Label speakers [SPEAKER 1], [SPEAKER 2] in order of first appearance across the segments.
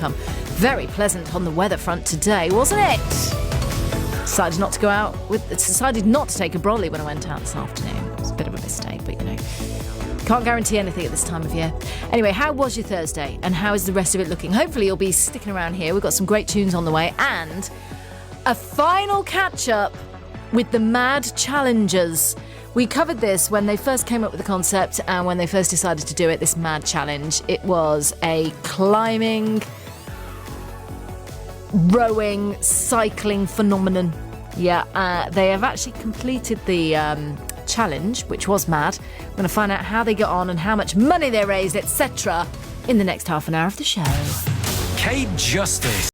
[SPEAKER 1] become very pleasant on the weather front today, wasn't it? Decided not to take a brolly when I went out this afternoon. It was a bit of a mistake, but can't guarantee anything at this time of year. Anyway, how was your Thursday and how is the rest of it looking? Hopefully you'll be sticking around here. We've got some great tunes on the way and a final catch-up with the Mad Challengers. We covered this when they first came up with the concept and when they first decided to do it, this Mad Challenge. It was a climbing, rowing, cycling phenomenon. Yeah, they have actually completed the challenge, which was mad. We're going to find out how they got on and how much money they raised, etc. in the next half an hour of the show.
[SPEAKER 2] Kate Justice.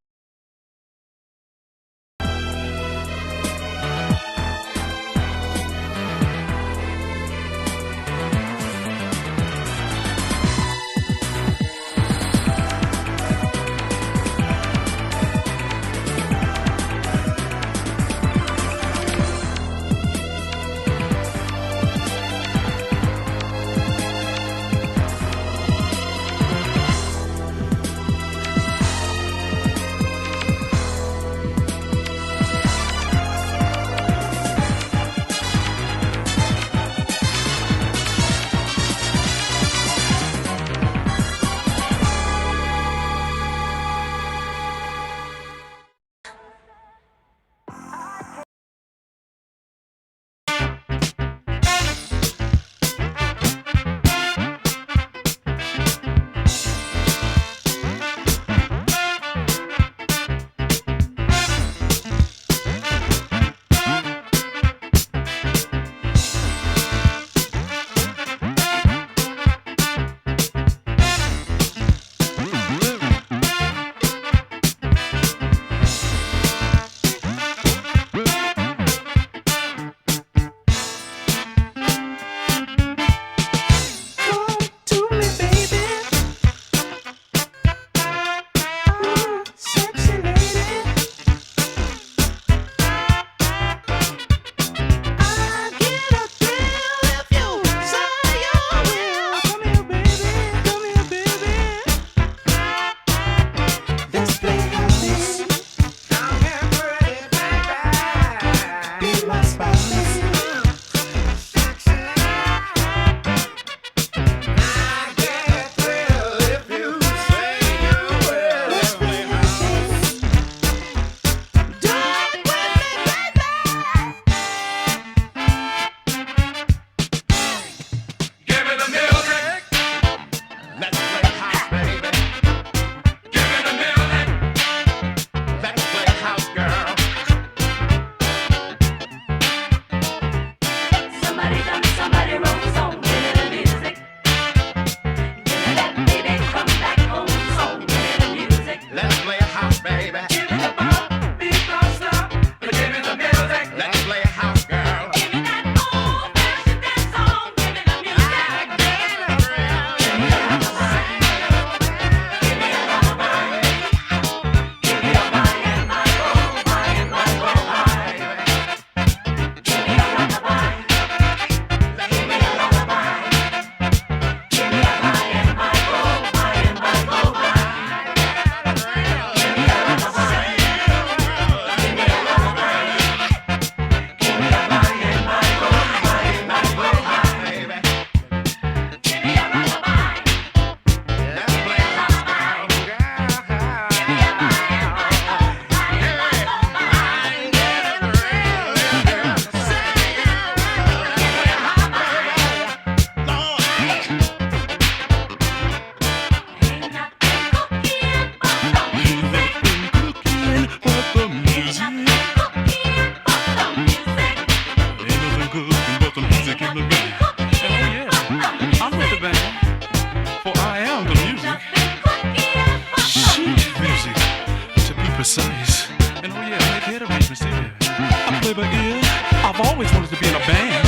[SPEAKER 3] precise. And oh yeah, I make head arrangements too. I play by ear. I've always wanted to be in a band.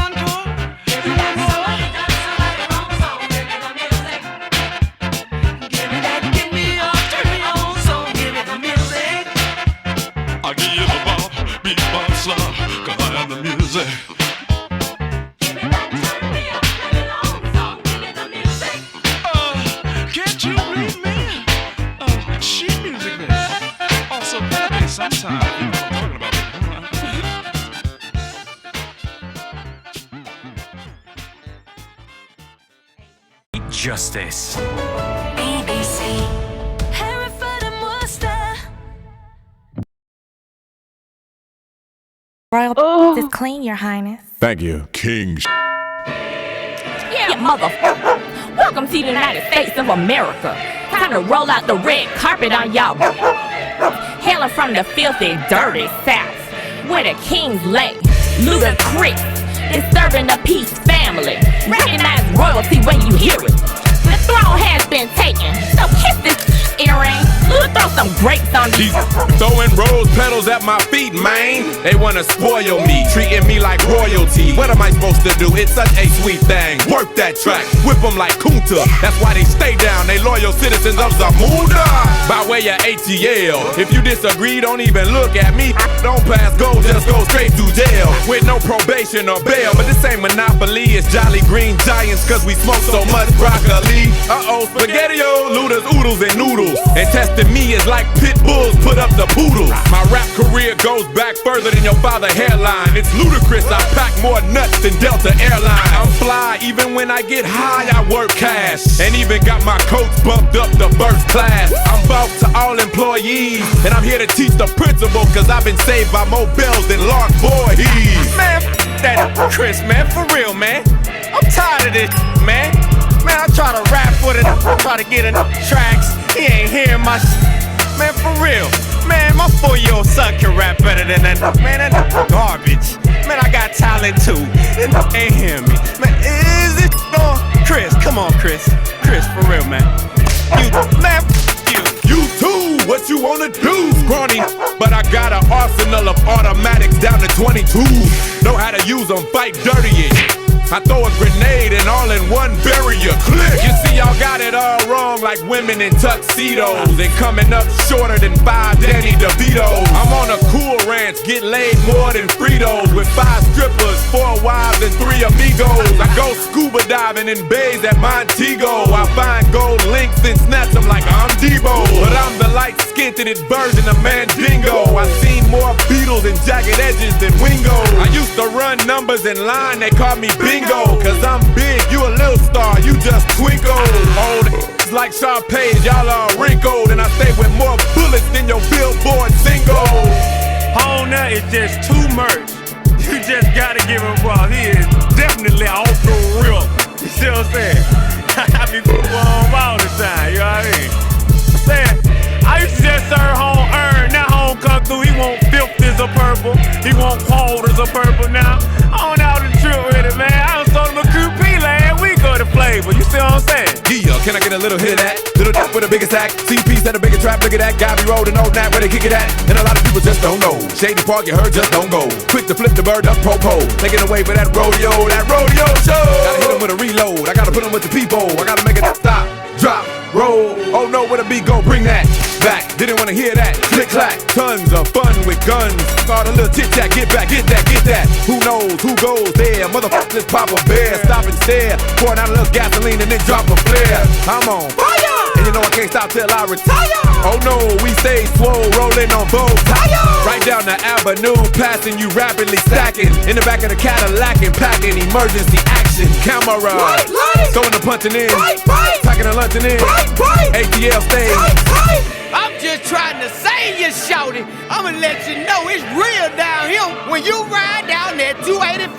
[SPEAKER 3] Encore. You want more? Give me that, give me your, turn me on, so give me the music. I'll give you the bop, beat, bop, slop, 'cause I am the music. Can't you read me?
[SPEAKER 2] Justice.
[SPEAKER 4] BBC. Hereford and Worcester.
[SPEAKER 5] Royal is clean, Your Highness.
[SPEAKER 6] Thank you, King.
[SPEAKER 7] Yeah, mother. Welcome to the United States of America. Time to roll out the red carpet on y'all. Hailing from the filthy, dirty South, where the kings lay. Ludacris is serving the peace family. Recognize royalty when you hear it. The throne has been taken, so kiss this earring. Throw some grapes on
[SPEAKER 8] She's
[SPEAKER 7] these.
[SPEAKER 8] throwing rose petals at my feet, man. They wanna spoil me, treating me like royalty. What am I supposed to do? It's such a sweet thing. Work that track, whip them like Kunta. That's why they stay down, they loyal citizens of Zamunda. By way of ATL, if you disagree, don't even look at me. Don't pass go, just go straight to jail. With no probation or bail, but this ain't Monopoly, it's Jolly Green Giants, cause we smoke so much broccoli. Uh-oh, spaghetti-o, looters, oodles, and noodles. And testing me is like pit bulls put up the poodles. My rap career goes back further than your father's hairline. It's ludicrous, I pack more nuts than Delta Airlines. I'm fly, even when I get high, I work cash. And even got my coats bumped up to first class. I'm bout to all employees, and I'm here to teach the principle, cause I've been saved by more bells than Lark Voorhees. Man, that Chris, man, for real, man. I'm tired of this, man. Man, I try to rap for it, try to get enough tracks. He ain't hearing my man, for real. Man, my 4-year-old son can rap better than that. Man, that garbage. Man, I got talent too. And ain't hearing me. Man, is it on? Chris, come on, Chris. Chris, for real, man. You too, what you wanna do? Scrawny, but I got an arsenal of automatics down to 22. Know how to use them, fight dirty. I throw a grenade and all in one barrier click. You see, y'all got it all wrong, like women in tuxedos and coming up shorter than 5 Danny DeVitos. I'm on a cool ranch, get laid more than Fritos with 5 strippers, 4 wives, and 3 amigos. I go scuba diving in bays at Montego. I find gold links and snatch them like I'm Debo. But I'm the light-skinned version of Mandingo. I seen more Beatles and jagged edges than Wingo. I used to run numbers in line, they called me Bingo. Cause I'm big, you a little star, you just twinkle. Old like Sharpay, y'all are wrinkled. And I stay with more bullets than your Billboard single. Hona is just too much. You just gotta give him raw. He is definitely off the real. You see what I'm saying? I be home all the time, you know what I mean? I used to just serve home earn, now home come through. He want 50s of purple, he want quarters of purple now. On out the trip with it, man. I done sold him a QP last week of the flavor. You see what I'm saying? Yeah, can I get a little hit of that? Little dip with a bigger sack. CP's at a bigger trap, look at that. Guy be rolling on that, where they kick it at. And a lot of people just don't know. Shady Park, you heard, just don't go. Quick to flip the bird up, pro-po. Taking away for that rodeo show. Gotta hit him with a reload, I gotta put him with the people. I gotta make it stop, drop, roll. Oh no, where the beat go, bring that back. Didn't wanna hear that, click clack. Tons of fun with guns. All the little tit-tat, get back, get that. Who knows, who goes there? Motherfuckers pop a bear, stop and stare. Pouring out a little gasoline and then drop a flare. I'm on fire, and you know I can't stop till I retire. Oh no, we stay swole, rolling on both tires. Right down the avenue, passing you rapidly stacking. In the back of the Cadillac and packing emergency action. Camera, throwing the punching in, packing the luncheon in, ATL stage.
[SPEAKER 9] I'm just trying to save you, shorty. I'ma let you know it's real down here. When you ride down that 285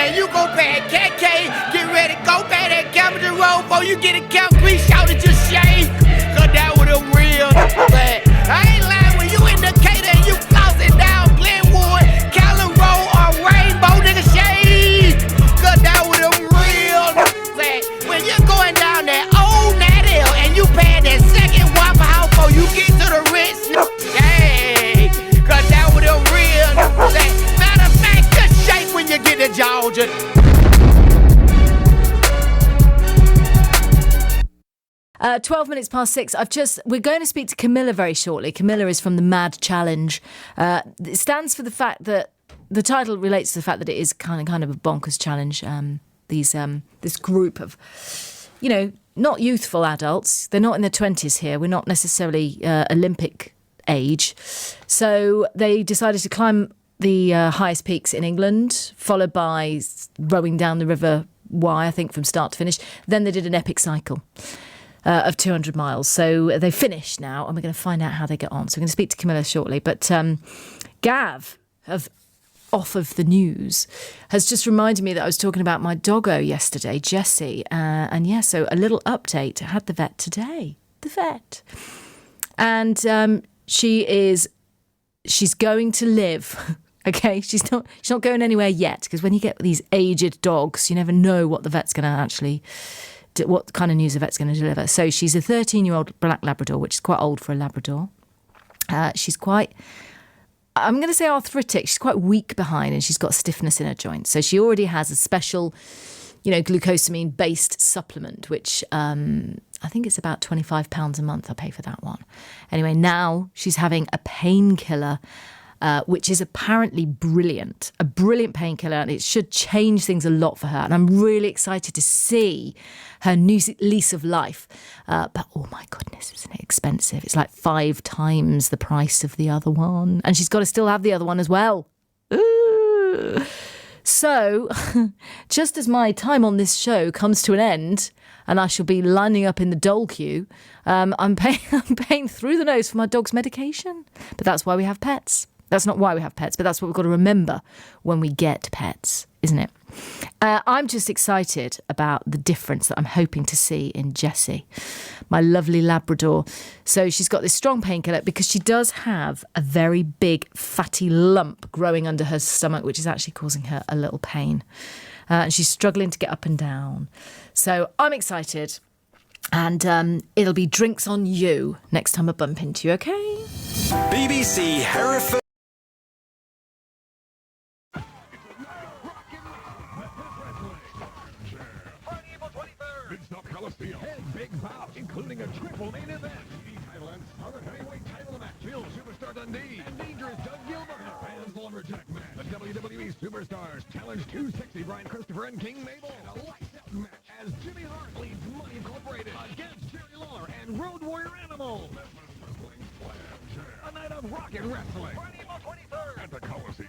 [SPEAKER 9] and you go past KK, get ready, go past that Capital Road before you get a Camp 3, shorty, just shake. Cause that was a real bad. I ain't lying, when you in Decatur and you flossing down Glenwood, Callan Road, or Rainbow, nigga, shake. Cause that was a real bad. When you're going down that old Nattel and you pay that second Waffle House before you get to the Ritz, hey, cause that was a real bad. Matter of fact, just shake when you get to Georgia.
[SPEAKER 1] 12 minutes past 6. We're going to speak to Camilla very shortly. Camilla is from the Mad Challenge. It stands for the fact that the title relates to the fact that it is kind of a bonkers challenge. This group of, not youthful adults. They're not in their 20s here. We're not necessarily Olympic age. So they decided to climb the highest peaks in England, followed by rowing down the river why, I think, from start to finish. Then they did an epic cycle of 200 miles. So they finished now, and we're going to find out how they get on. So we're going to speak to Camilla shortly. But Gav, off of the news, has just reminded me that I was talking about my doggo yesterday, Jessie. And yeah, so a little update. I had the vet today. The vet. And she's going to live. Okay, she's not going anywhere yet, because when you get these aged dogs, you never know what the vet's going to actually, what kind of news the vet's going to deliver. So she's a 13-year-old black Labrador, which is quite old for a Labrador. She's quite, I'm going to say arthritic. She's quite weak behind, and she's got stiffness in her joints. So she already has a special, glucosamine-based supplement, which I think it's about £25 a month. I pay for that one. Anyway, now she's having a painkiller, which is apparently brilliant. A brilliant painkiller, and it should change things a lot for her. And I'm really excited to see her new lease of life. But oh my goodness, isn't it expensive? It's like 5 times the price of the other one. And she's got to still have the other one as well. Ooh. So, just as my time on this show comes to an end, and I shall be lining up in the dole queue, I'm paying through the nose for my dog's medication. But that's why we have pets. That's not why we have pets, but that's what we've got to remember when we get pets, isn't it? I'm just excited about the difference that I'm hoping to see in Jessie, my lovely Labrador. So she's got this strong painkiller because she does have a very big fatty lump growing under her stomach, which is actually causing her a little pain. And she's struggling to get up and down. So I'm excited. And it'll be drinks on you next time I bump into you, OK?
[SPEAKER 2] BBC Hereford.
[SPEAKER 6] Big bout, including a triple main event. Title and Southern Heavyweight title match. Phil Superstar Dundee and Dangerous Doug Gilbert. Fans Lumberjack match. The WWE Superstars Challenge 260. Brian Christopher and King Mabel. And a lights out match as Jimmy Hart leads Money Incorporated against Jerry Lawler and Road Warrior Animal. A night of rocket wrestling. April 23rd at the Coliseum.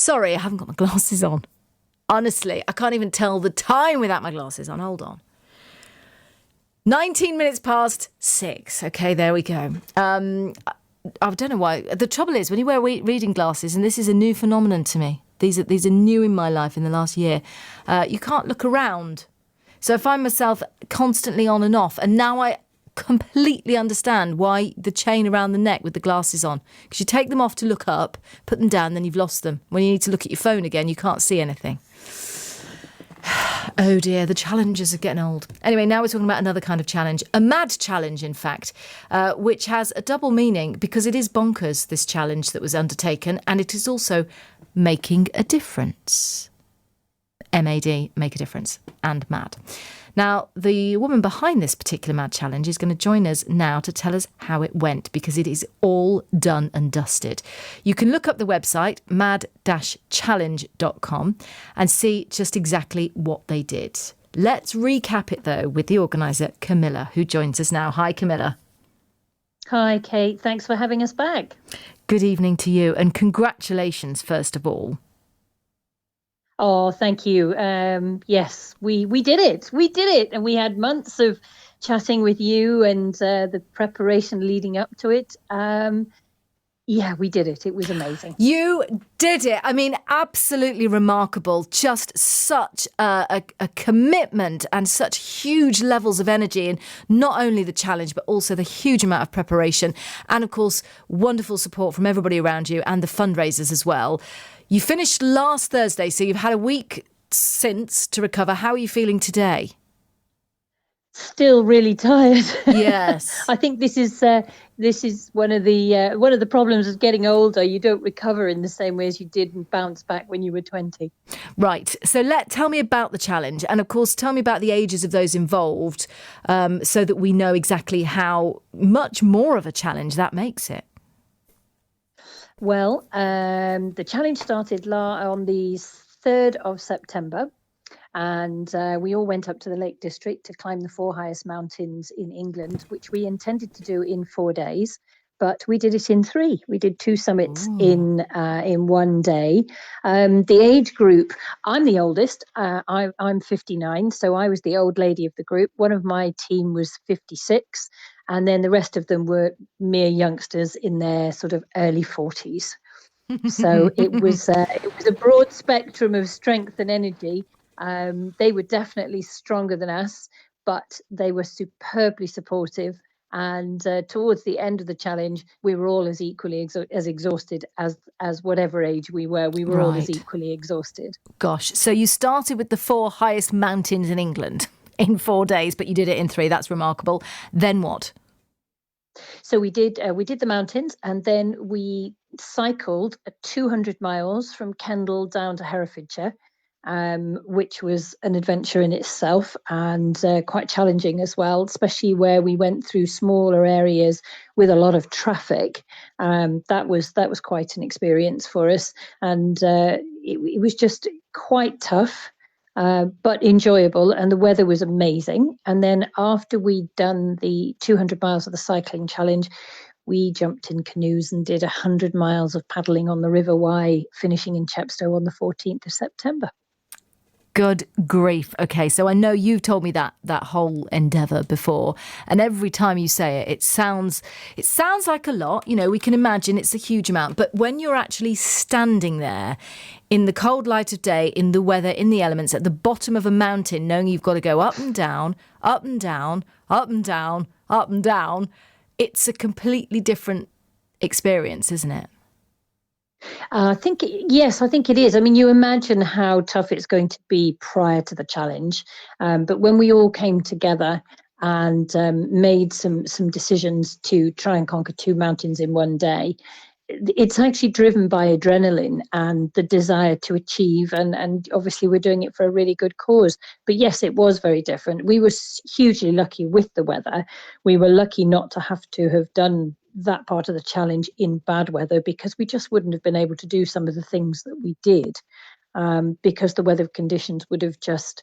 [SPEAKER 1] sorry, I haven't got my glasses on. Honestly, I can't even tell the time without my glasses on. Hold on. 19 minutes past 6. Okay, there we go. I don't know why. The trouble is, when you wear reading glasses, and this is a new phenomenon to me, these are new in my life in the last year, you can't look around. So I find myself constantly on and off. And now I completely understand why the chain around the neck with the glasses on. Because you take them off to look up, put them down, then you've lost them. When you need to look at your phone again, you can't see anything. Oh dear, the challenges are getting old. Anyway, now we're talking about another kind of challenge, a mad challenge, in fact, which has a double meaning because it is bonkers, this challenge that was undertaken, and it is also making a difference. MAD, make a difference, and mad. Now, the woman behind this particular mad challenge is going to join us now to tell us how it went, because it is all done and dusted. You can look up the website, mad-challenge.com, and see just exactly what they did. Let's recap it, though, with the organiser, Camilla, who joins us now. Hi, Camilla.
[SPEAKER 10] Hi, Kate. Thanks for having us back.
[SPEAKER 1] Good evening to you, and congratulations, first of all.
[SPEAKER 10] Oh, thank you. Yes, we did it. We did it. And we had months of chatting with you and the preparation leading up to it. Yeah, we did it. It was amazing.
[SPEAKER 1] You did it. I mean, absolutely remarkable. Just such a commitment and such huge levels of energy in not only the challenge, but also the huge amount of preparation. And of course, wonderful support from everybody around you and the fundraisers as well. You finished last Thursday, so you've had a week since to recover. How are you feeling today?
[SPEAKER 10] Still really tired.
[SPEAKER 1] Yes.
[SPEAKER 10] I think this is one of the problems of getting older. You don't recover in the same way as you did and bounce back when you were 20.
[SPEAKER 1] Right. So tell me about the challenge, and of course tell me about the ages of those involved, so that we know exactly how much more of a challenge that makes it.
[SPEAKER 10] Well, the challenge started on the 3rd of September, and we all went up to the Lake District to climb the 4 highest mountains in England, which we intended to do in 4 days, but we did it in 3. We did 2 summits in 1 day. The age group, I'm the oldest. I'm 59, so I was the old lady of the group. One of my team was 56. And then the rest of them were mere youngsters in their sort of early 40s. So it was a broad spectrum of strength and energy. They were definitely stronger than us, but they were superbly supportive. And towards the end of the challenge, we were all as equally as exhausted as whatever age we were. We were all as equally exhausted.
[SPEAKER 1] Gosh, so you started with the 4 highest mountains in England in 4 days, but you did it in 3. That's remarkable. Then what?
[SPEAKER 10] So we did the mountains, and then we cycled 200 miles from Kendal down to Herefordshire, which was an adventure in itself and quite challenging as well, especially where we went through smaller areas with a lot of traffic. That was quite an experience for us, and it was just quite tough. But enjoyable, and the weather was amazing. And then after we'd done the 200 miles of the cycling challenge, we jumped in canoes and did 100 miles of paddling on the River Wye, finishing in Chepstow on the 14th of September.
[SPEAKER 1] Good grief. Okay, so I know you've told me that whole endeavour before, and every time you say it, it sounds like a lot. You know, we can imagine it's a huge amount, but when you're actually standing there in the cold light of day, in the weather, in the elements, at the bottom of a mountain, knowing you've got to go up and down, up and down, up and down, up and down, it's a completely different experience, isn't it?
[SPEAKER 10] I think it is. I mean, you imagine how tough it's going to be prior to the challenge. But when we all came together and made some decisions to try and conquer 2 mountains in 1 day, it's actually driven by adrenaline and the desire to achieve. And obviously we're doing it for a really good cause. But yes, it was very different. We were hugely lucky with the weather. We were lucky not to have done that part of the challenge in bad weather, because we just wouldn't have been able to do some of the things that we did, because the weather conditions would have just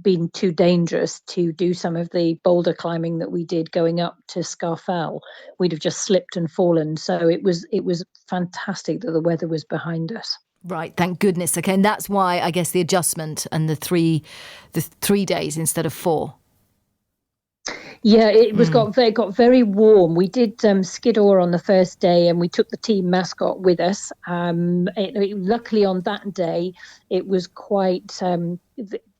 [SPEAKER 10] been too dangerous to do some of the boulder climbing that we did going up to Scafell. We'd have just slipped and fallen. So it was fantastic that the weather was behind us.
[SPEAKER 1] Right, thank goodness. Okay, and that's why I guess the adjustment and the three days instead of 4.
[SPEAKER 10] Yeah, it got very warm. We did Skiddaw on the first day, and we took the team mascot with us. Luckily, on that day, it was quite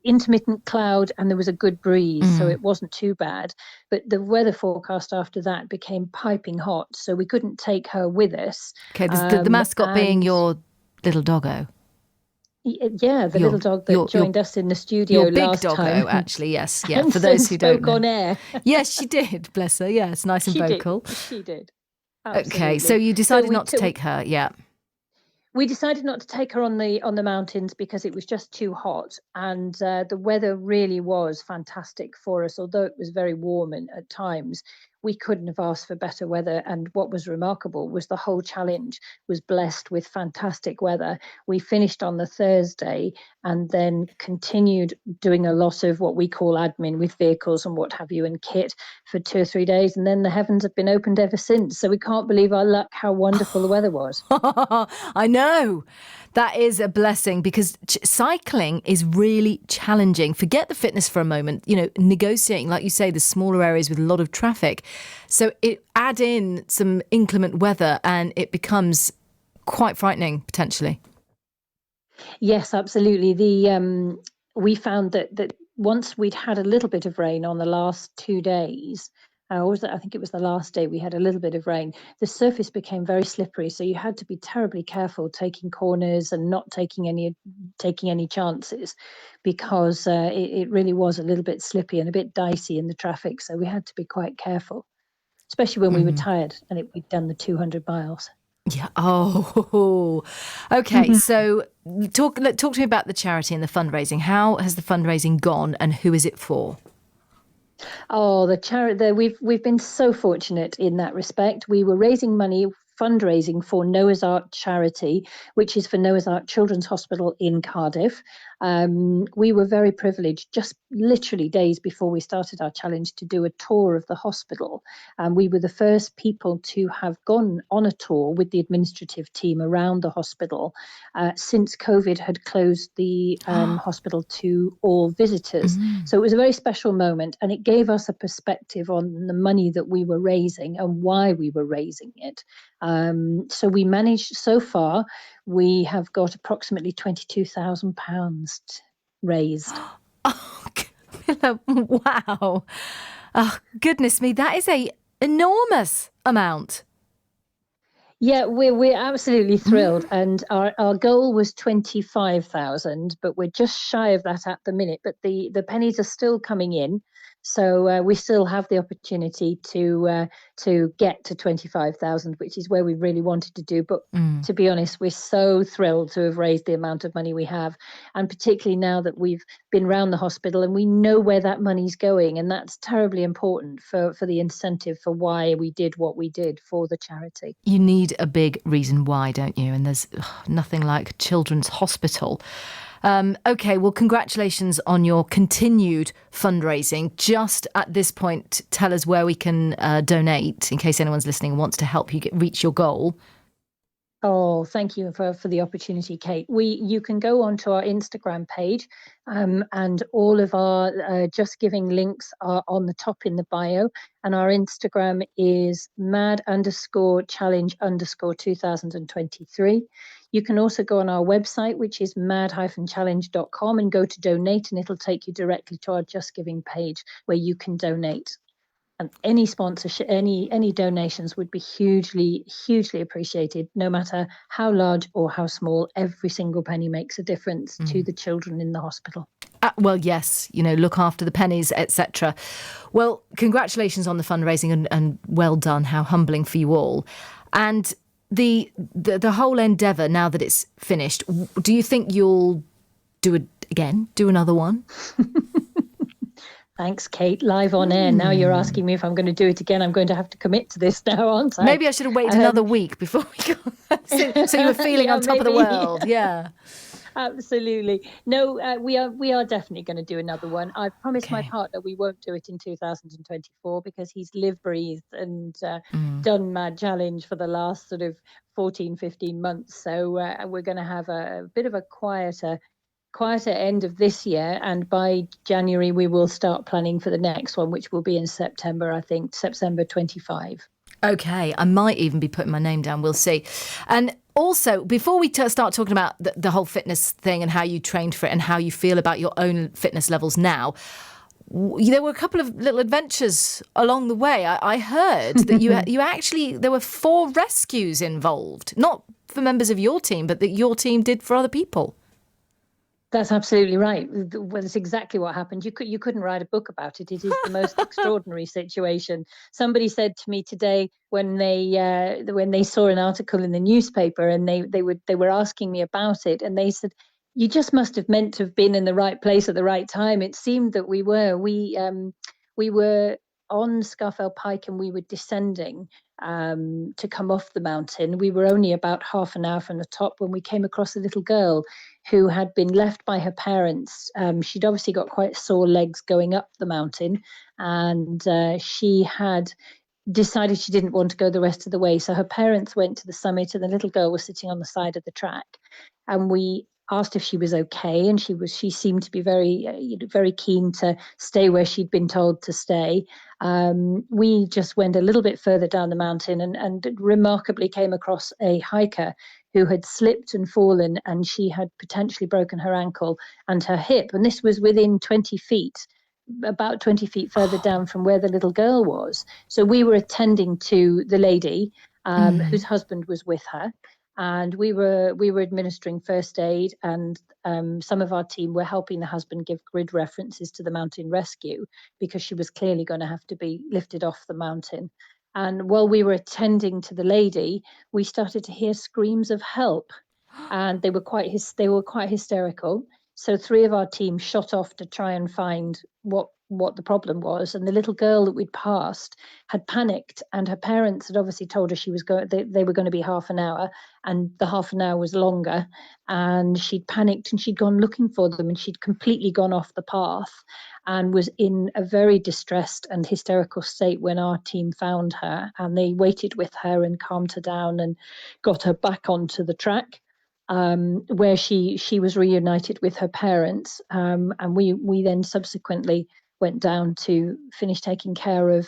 [SPEAKER 10] intermittent cloud, and there was a good breeze, so it wasn't too bad. But the weather forecast after that became piping hot, so we couldn't take her with us.
[SPEAKER 1] Okay, the mascot being your little doggo.
[SPEAKER 10] Yeah, the little dog that joined us in the studio last time. Your big
[SPEAKER 1] doggo, actually, yes. Yeah,
[SPEAKER 10] and
[SPEAKER 1] for those who don't know.
[SPEAKER 10] on air.
[SPEAKER 1] Yes, she did, bless her. Yes, nice and vocal.
[SPEAKER 10] She did.
[SPEAKER 1] Absolutely. Okay, so you decided not to take her, yeah.
[SPEAKER 10] We decided not to take her on the mountains because it was just too hot, and the weather really was fantastic for us. Although it was very warm at times, we couldn't have asked for better weather. And what was remarkable was the whole challenge was blessed with fantastic weather. We finished on the Thursday and then continued doing a lot of what we call admin with vehicles and what have you and kit for 2 or 3 days. And then the heavens have been opened ever since. So we can't believe our luck, how wonderful the weather was.
[SPEAKER 1] I know. That is a blessing because cycling is really challenging. Forget the fitness for a moment, negotiating, like you say, the smaller areas with a lot of traffic. So add in some inclement weather and it becomes quite frightening, potentially.
[SPEAKER 10] Yes, absolutely. We found that once we'd had a little bit of rain on the last 2 days, I think it was the last day we had a little bit of rain, the surface became very slippery. So you had to be terribly careful taking corners and not taking any chances because it really was a little bit slippy and a bit dicey in the traffic. So we had to be quite careful, especially when we were tired and we'd done the 200 miles.
[SPEAKER 1] Yeah. Oh, okay. So talk to me about the charity and the fundraising. How has the fundraising gone and who is it for?
[SPEAKER 10] Oh, the charity! We've been so fortunate in that respect. We were raising money, fundraising for Noah's Ark Charity, which is for Noah's Ark Children's Hospital in Cardiff. We were very privileged, just literally days before we started our challenge, to do a tour of the hospital. We were the first people to have gone on a tour with the administrative team around the hospital since COVID had closed the hospital to all visitors. So it was a very special moment, and it gave us a perspective on the money that we were raising and why we were raising it. So we managed, so far, we have got approximately £22,000 raised.
[SPEAKER 1] Oh, Camilla, wow. Oh, goodness me, that is an enormous amount.
[SPEAKER 10] Yeah, we're absolutely thrilled. And our goal was 25,000, but we're just shy of that at the minute. But the pennies are still coming in. So we still have the opportunity to get to 25,000, which is where we really wanted to do. But to be honest, we're so thrilled to have raised the amount of money we have. And particularly now that we've been around the hospital and we know where that money's going. And that's terribly important for the incentive for why we did what we did for the charity.
[SPEAKER 1] You need a big reason why, don't you? And there's nothing like Children's Hospital. Okay, well, congratulations on your continued fundraising. Just at this point, tell us where we can donate in case anyone's listening and wants to help you reach your goal.
[SPEAKER 10] Oh, thank you for the opportunity, Kate. You can go onto our Instagram page and all of our Just Giving links are on the top in the bio. And our Instagram is mad_challenge_2023. You can also go on our website, which is mad-challenge.com, and go to donate, and it'll take you directly to our Just Giving page where you can donate. And any sponsorship, any donations would be hugely, hugely appreciated, no matter how large or how small. Every single penny makes a difference to the children in the hospital.
[SPEAKER 1] Well, yes, look after the pennies, etc. Well, congratulations on the fundraising and well done. How humbling for you all. And the whole endeavour, now that it's finished, do you think you'll do it again? Do another one?
[SPEAKER 10] Thanks, Kate. Live on air. Now you're asking me if I'm going to do it again. I'm going to have to commit to this now, aren't I?
[SPEAKER 1] Maybe I should have waited another week before we got so you were feeling on top of the world. Yeah.
[SPEAKER 10] Absolutely. No, we are definitely going to do another one. I've promised my partner we won't do it in 2024 because he's lived, breathed and done Mad Challenge for the last sort of 14, 15 months. So we're going to have a bit of a quieter end of this year, and by January we will start planning for the next one, which will be in September, I think, September 25.
[SPEAKER 1] Okay, I might even be putting my name down. We'll see. And also, before we start talking about the whole fitness thing and how you trained for it and how you feel about your own fitness levels now, there were a couple of little adventures along the way. I heard that you actually, there were 4 rescues involved, not for members of your team, but that your team did for other people.
[SPEAKER 10] That's absolutely right. Well, that's exactly what happened. You couldn't write a book about it. It is the most extraordinary situation. Somebody said to me today when they saw an article in the newspaper and they were asking me about it, and they said, "You just must have meant to have been in the right place at the right time." It seemed that we were. We were on Scafell Pike and we were descending to come off the mountain. We were only about half an hour from the top when we came across a little girl who had been left by her parents. She'd obviously got quite sore legs going up the mountain, and she had decided she didn't want to go the rest of the way. So her parents went to the summit and the little girl was sitting on the side of the track. And we asked if she was okay, and she seemed to be very keen to stay where she'd been told to stay. We just went a little bit further down the mountain and remarkably came across a hiker who had slipped and fallen, and she had potentially broken her ankle and her hip. And this was within 20 feet, about 20 feet further down from where the little girl was. So we were attending to the lady whose husband was with her. And we were administering first aid, and some of our team were helping the husband give grid references to the mountain rescue because she was clearly going to have to be lifted off the mountain. And while we were attending to the lady, we started to hear screams of help, and they were quite hysterical. So 3 of our team shot off to try and find what the problem was. And the little girl that we'd passed had panicked, and her parents had obviously told her they were going to be half an hour, and the half an hour was longer. And she'd panicked and she'd gone looking for them, and she'd completely gone off the path and was in a very distressed and hysterical state when our team found her. And they waited with her and calmed her down and got her back onto the track. Where she was reunited with her parents, and we then subsequently went down to finish taking care of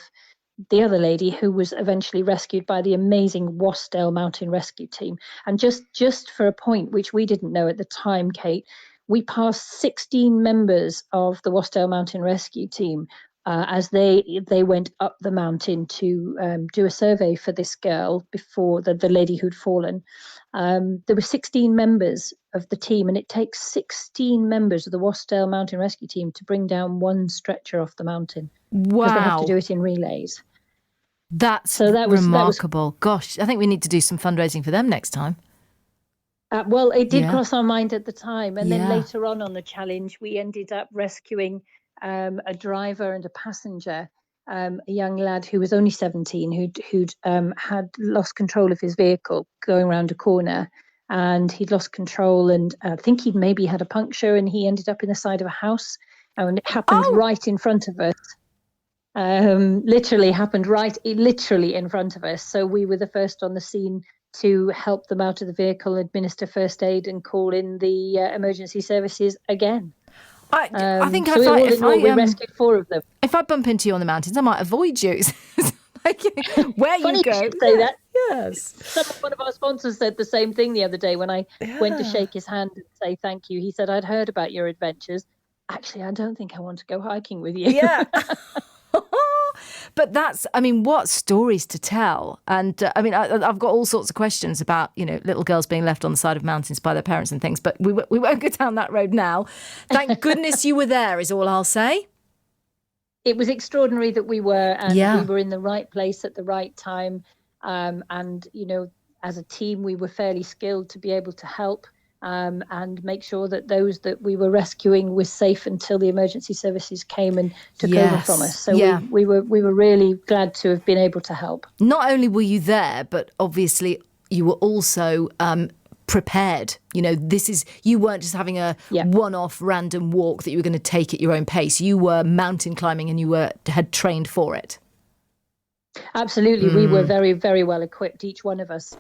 [SPEAKER 10] the other lady who was eventually rescued by the amazing Wasdale Mountain Rescue Team. And just for a point, which we didn't know at the time, Kate, we passed 16 members of the Wasdale Mountain Rescue Team as they went up the mountain to do a survey for this girl before the lady who'd fallen. There were 16 members of the team, and it takes 16 members of the Wasdale Mountain Rescue Team to bring down one stretcher off the mountain.
[SPEAKER 1] Wow.
[SPEAKER 10] Because they have to do it in relays.
[SPEAKER 1] That was remarkable. Gosh, I think we need to do some fundraising for them next time.
[SPEAKER 10] Well, it did cross our mind at the time. And then later on the challenge, we ended up rescuing a driver and a passenger, a young lad who was only 17, who'd had lost control of his vehicle going around a corner, and he'd lost control, and I think he'd maybe had a puncture, and he ended up in the side of a house, and it happened right in front of us. Literally in front of us. So we were the first on the scene to help them out of the vehicle, administer first aid, and call in the emergency services again.
[SPEAKER 1] I think
[SPEAKER 10] so we rescued 4 of them.
[SPEAKER 1] If I bump into you on the mountains, I might avoid you. Where
[SPEAKER 10] Funny
[SPEAKER 1] you go.
[SPEAKER 10] You should say that.
[SPEAKER 1] Yes.
[SPEAKER 10] One of our sponsors said the same thing the other day when I went to shake his hand and say thank you. He said, "I'd heard about your adventures. Actually, I don't think I want to go hiking with you."
[SPEAKER 1] Yeah. But what stories to tell. And I've got all sorts of questions about, little girls being left on the side of mountains by their parents and things, but we won't go down that road now. Thank goodness you were there is all I'll say.
[SPEAKER 10] It was extraordinary that we were, and we were in the right place at the right time. And, as a team, we were fairly skilled to be able to help and make sure that those that we were rescuing were safe until the emergency services came and took over from us. So we were really glad to have been able to help.
[SPEAKER 1] Not only were you there, but obviously you were also prepared. You weren't just having a one-off random walk that you were going to take at your own pace. You were mountain climbing and you had trained for it.
[SPEAKER 10] Absolutely. We were very, very well equipped. Each one of us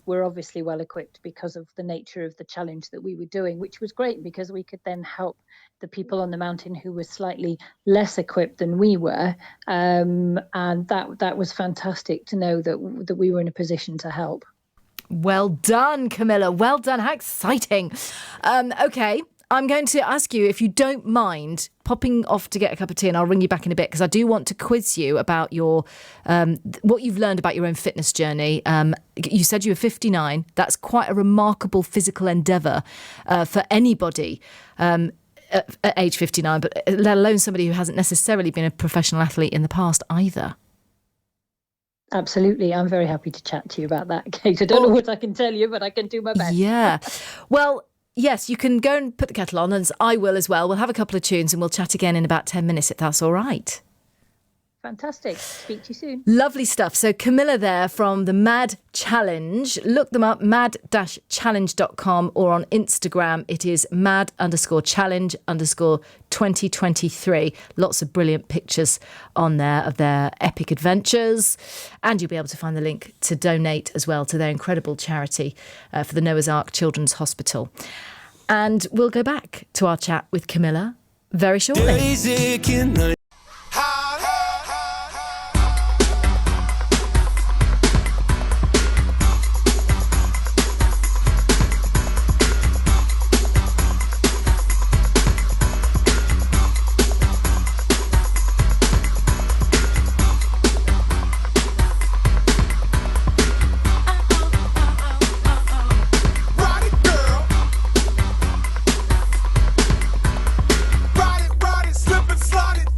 [SPEAKER 10] were obviously well equipped because of the nature of the challenge that we were doing, which was great because we could then help the people on the mountain who were slightly less equipped than we were. And that was fantastic to know that we were in a position to help.
[SPEAKER 1] Well done, Camilla. Well done. How exciting. Okay. I'm going to ask you, if you don't mind, popping off to get a cup of tea, and I'll ring you back in a bit because I do want to quiz you about your what you've learned about your own fitness journey. You said you were 59. That's quite a remarkable physical endeavour for anybody at age 59, but let alone somebody who hasn't necessarily been a professional athlete in the past either.
[SPEAKER 10] Absolutely. I'm very happy to chat to you about that, Kate. I don't know what I can tell you, but I can do my best.
[SPEAKER 1] Yeah. Well, yes, you can go and put the kettle on, and I will as well. We'll have a couple of tunes and we'll chat again in about 10 minutes, if that's all right.
[SPEAKER 10] Fantastic. Speak to you soon.
[SPEAKER 1] Lovely stuff. So Camilla there from the Mad Challenge. Look them up, mad-challenge.com, or on Instagram, it is mad_challenge_2023. Lots of brilliant pictures on there of their epic adventures. And you'll be able to find the link to donate as well to their incredible charity for the Noah's Ark Children's Hospital. And we'll go back to our chat with Camilla very shortly.
[SPEAKER 11] Ride it, slip and slide it,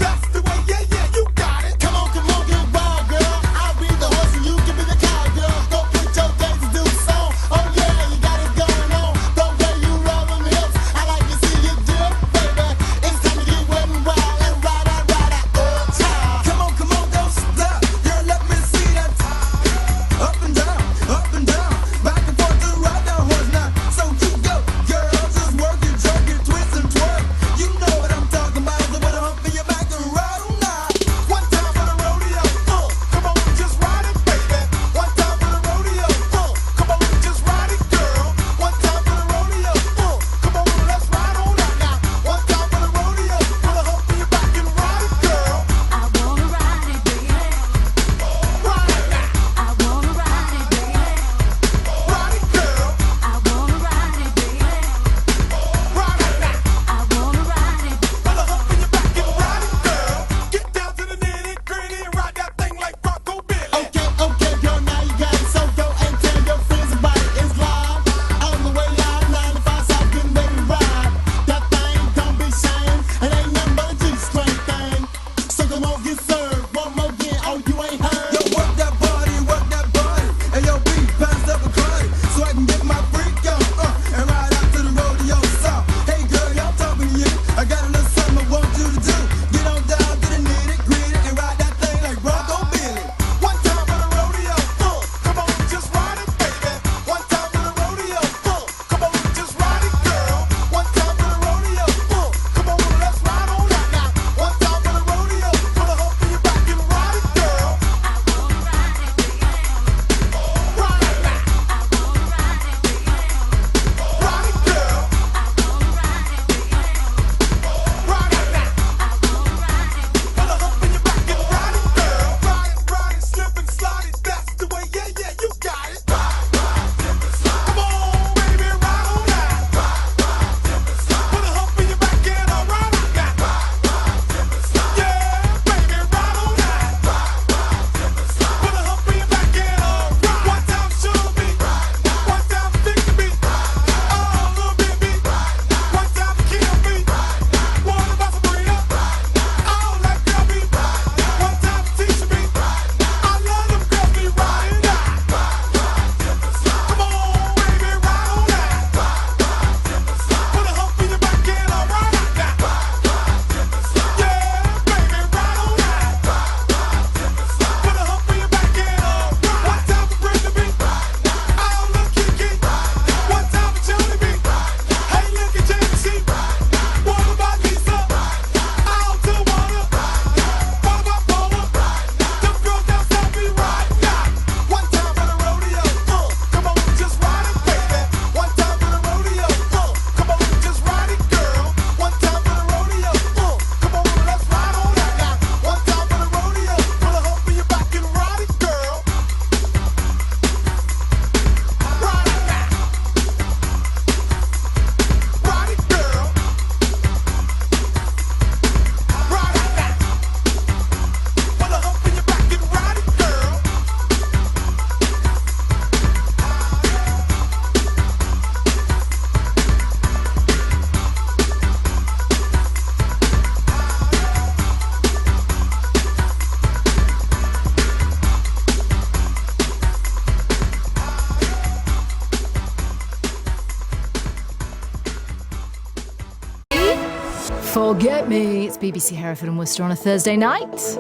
[SPEAKER 1] Get me. It's BBC Hereford and Worcester on a Thursday night.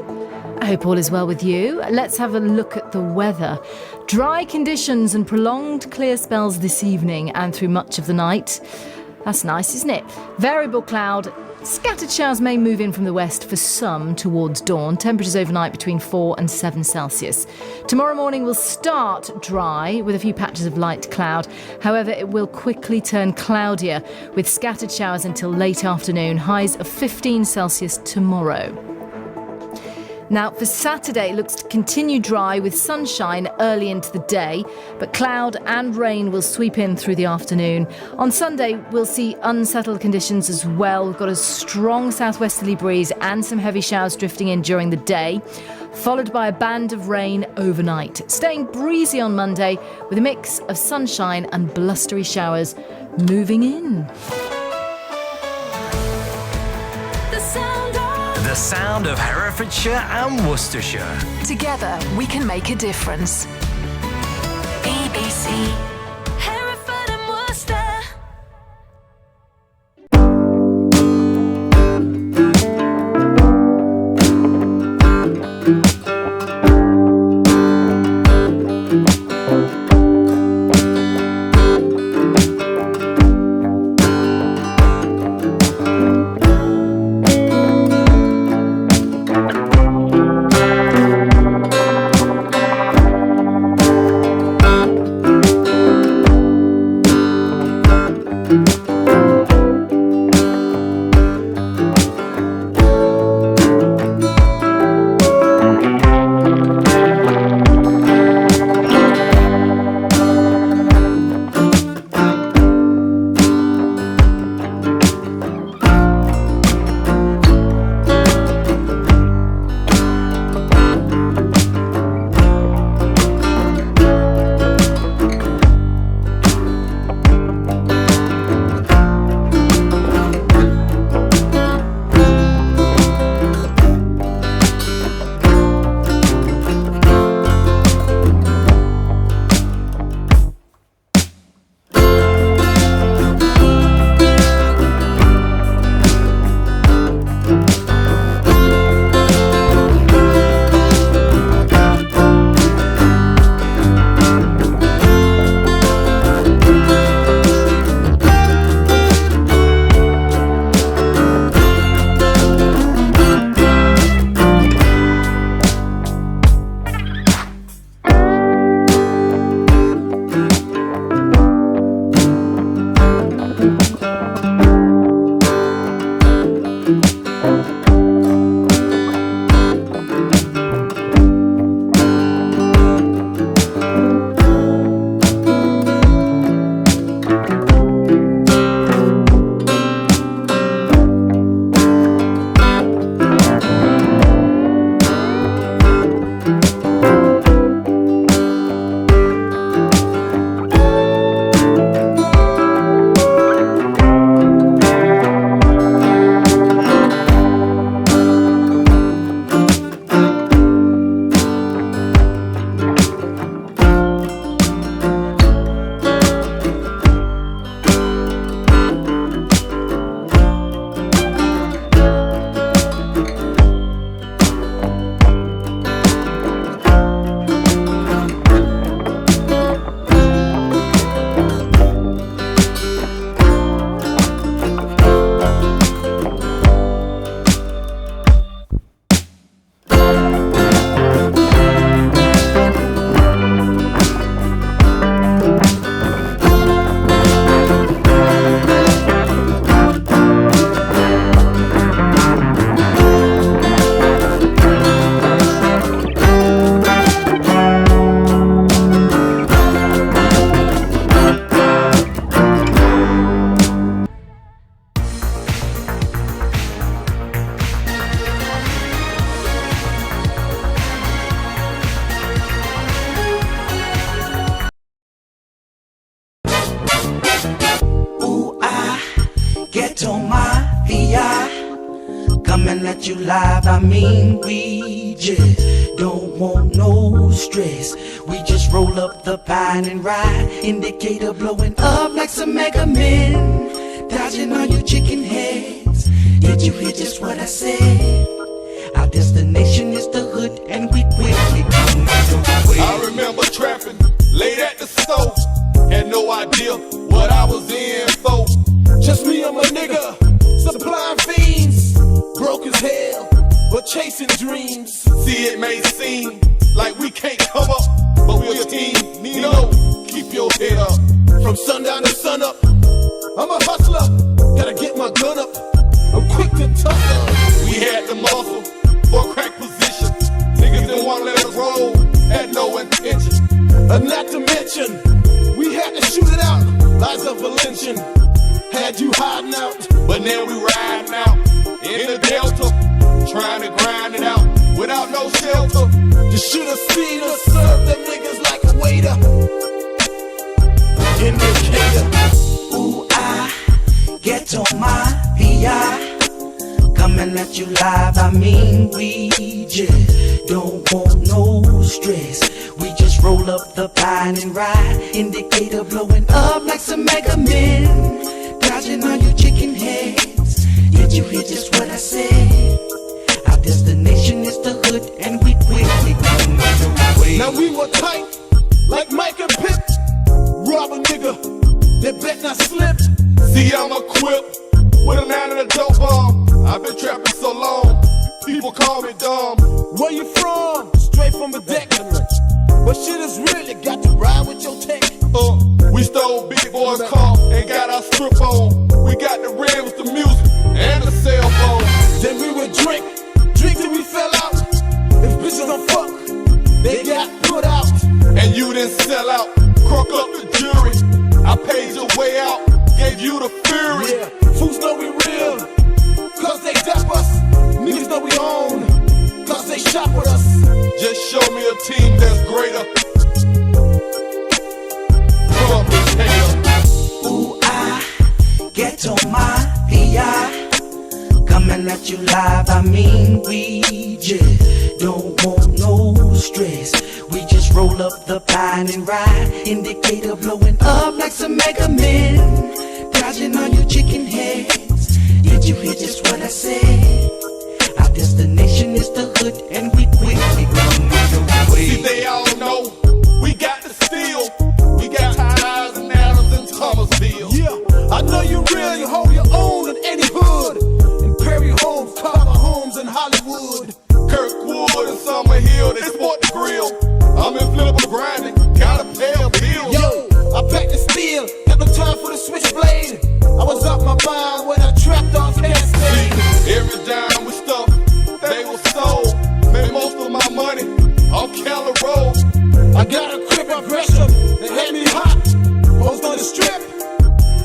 [SPEAKER 1] I hope all is well with you. Let's have a look at the weather. Dry conditions and prolonged clear spells this evening and through much of the night. That's nice, isn't it? Variable cloud. Scattered showers may move in from the west for some towards dawn. Temperatures overnight between 4 and 7 Celsius. Tomorrow morning will start dry with a few patches of light cloud. However, it will quickly turn cloudier with scattered showers until late afternoon. Highs of 15 Celsius tomorrow. Now, for Saturday, it looks to continue dry with sunshine early into the day, but cloud and rain will sweep in through the afternoon. On Sunday, we'll see unsettled conditions as well. We've got a strong southwesterly breeze and some heavy showers drifting in during the day, followed by a band of rain overnight. Staying breezy on Monday with a mix of sunshine and blustery showers moving in.
[SPEAKER 2] The sound of Herefordshire and Worcestershire.
[SPEAKER 11] Together, we can make a difference.
[SPEAKER 4] BBC Hereford and Worcester.
[SPEAKER 12] coming at you live. I mean, we just don't want no stress. We just roll up the pine and ride, indicator blowing up like some Mega Men, dodging all you chicken heads. Did you hear just what I said? Our destination is the hood, and we quickly come the way.
[SPEAKER 8] I remember trapping late at the store. Had no idea what I was in for. Just me and my nigga, supplying fiends. Broke as hell, but chasing dreams. See, it may seem like we can't come up, but we're a team. Nino, keep your head up. From sundown to sun up, I'm a hustler. Gotta get my gun up. I'm quick to tucker. We had the muscle for crack position. Niggas didn't want to let us roll, had no intention. Not to mention, we had to shoot it out. Lies of a lynching had you hiding out, but now we riding out in the Delta, trying to grind it out without no shelter. You should have seen us serve them niggas like a waiter. Indicator.
[SPEAKER 12] Ooh, I get on my PI. Coming at you live, I mean we just don't want no stress. We just roll up the pine and ride. Indicator blowing up like some Mega Men. Dodging all you chicken heads. Did you hear just what I said? Our destination is the hood, and we quickly come the way.
[SPEAKER 8] Now we were tight, like Mike and Pip. Rob a nigga, that bet not slip. See, I'm equipped with a 9 and a dope bomb. I've been trapping so long, people call me dumb. Where you from? Straight from the deck. But shit is really got to ride with your tech. We stole Big Boy's car and got our strip on. We got the rims, the music, and the cell phone. Then we would drink till we fell out. If bitches don't fuck, they got put out. And you didn't sell out, crook up the jury. I paid your way out, gave you the fury. Yeah, fools know we real, cause they dap us. Niggas know we own, cause they shop with us. Just show me a team that's greater.
[SPEAKER 12] Ooh, I get on my PI. Coming at you live, I mean we just don't want no stress. We just roll up the pine and ride. Indicator blowing up like some Mega Men. Dodging all you chicken heads. Did you hear just what I said? Our destination is the hood, and we quickly come the way.
[SPEAKER 8] See, they all know we got the steel. We got ties and Adams and Thomasville. Yeah, I know you real. You hold your own in any hood. In Perry Homes, Carver Homes, and Hollywood. Kirkwood and Summer Hill, they sport the grill. I'm in Flipper grinding, gotta pay a bill. Yo, I packed the steel, got no time for the switchblade. I was off my mind when I trapped off Cascade. Every dime we stuffed, they were sold. Made most of my money on Keller Road. I got a crib at Gresham, they had me hot. Post on the strip,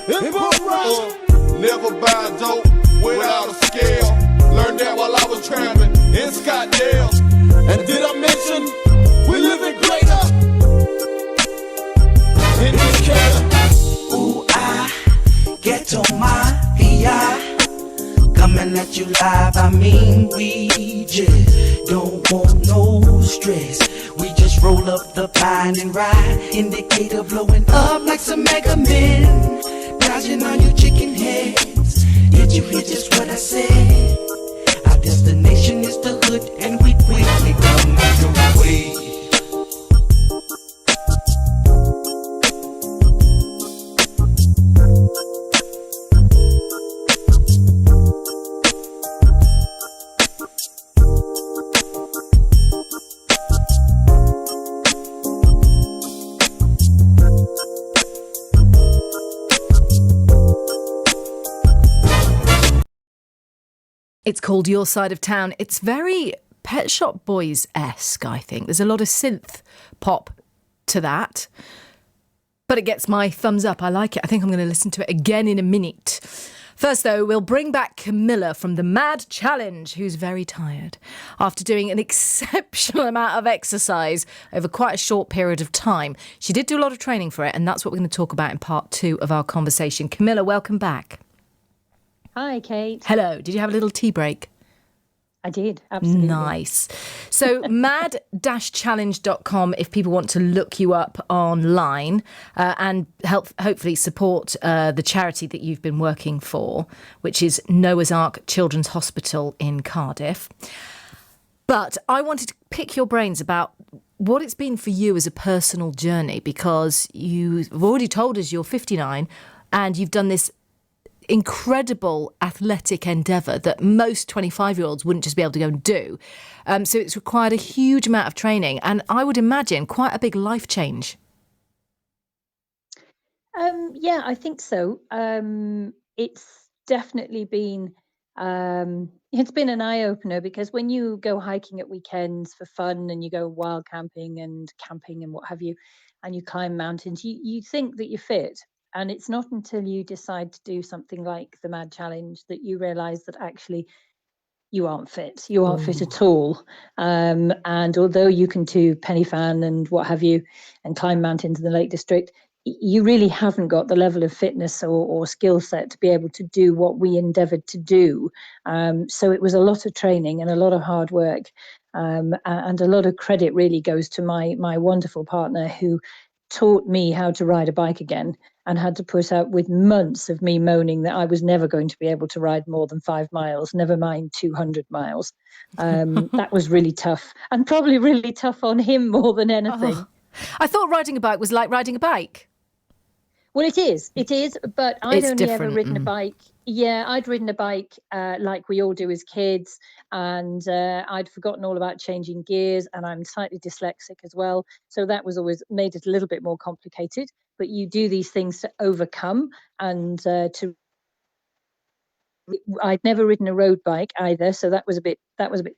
[SPEAKER 8] in Bull Rush. Never buy dope without a scale. Learned that while I was trapping in Scottsdale. And did I mention we living greater? Indicator.
[SPEAKER 12] Ooh, I get on my PI. Coming at you live, I mean we just don't want no stress. We just roll up the pine and ride. Indicator blowing up like some Mega Men. Dodging all you chicken heads. Did you hear just what I said? Our destination is the hood, and we quickly come the way.
[SPEAKER 1] It's called Your Side of Town. It's very Pet Shop Boys-esque, I think. There's a lot of synth pop to that. But it gets my thumbs up. I like it. I think I'm going to listen to it again in a minute. First, though, we'll bring back Camilla from the Mad Challenge, who's very tired after doing an exceptional amount of exercise over quite a short period of time. She did do a lot of training for it, and that's what we're going to talk about in part 2 of our conversation. Camilla, welcome back.
[SPEAKER 10] Hi, Kate.
[SPEAKER 1] Hello. Did you have a little tea break?
[SPEAKER 10] I did, absolutely.
[SPEAKER 1] Nice. So mad-challenge.com if people want to look you up online and hopefully support the charity that you've been working for, which is Noah's Ark Children's Hospital in Cardiff. But I wanted to pick your brains about what it's been for you as a personal journey, because you've already told us you're 59 and you've done this incredible athletic endeavour that most 25-year-olds wouldn't just be able to go and do. So it's required a huge amount of training and I would imagine quite a big life change.
[SPEAKER 10] Yeah, I think so. It's definitely been it's been an eye-opener, because when you go hiking at weekends for fun and you go wild camping and what have you, and you climb mountains, you think that you're fit. And it's not until you decide to do something like the Mad Challenge that you realise that actually you aren't fit. You aren't fit at all. And although you can do Penny Fan and what have you, and climb mountains in the Lake District, you really haven't got the level of fitness or skill set to be able to do what we endeavoured to do. So it was a lot of training and a lot of hard work. And a lot of credit really goes to my wonderful partner, who taught me how to ride a bike again, and had to put up with months of me moaning that I was never going to be able to ride more than 5 miles, never mind 200 miles. That was really tough, and probably really tough on him more than anything.
[SPEAKER 1] Oh, I thought riding a bike was like riding a bike.
[SPEAKER 10] Well, it is, but I'd
[SPEAKER 1] It's
[SPEAKER 10] only ever
[SPEAKER 1] different,
[SPEAKER 10] ridden a bike. Yeah, I'd ridden a bike like we all do as kids, and I'd forgotten all about changing gears, and I'm slightly dyslexic as well. So that was always made it a little bit more complicated, but you do these things to overcome and I'd never ridden a road bike either, so that was a bit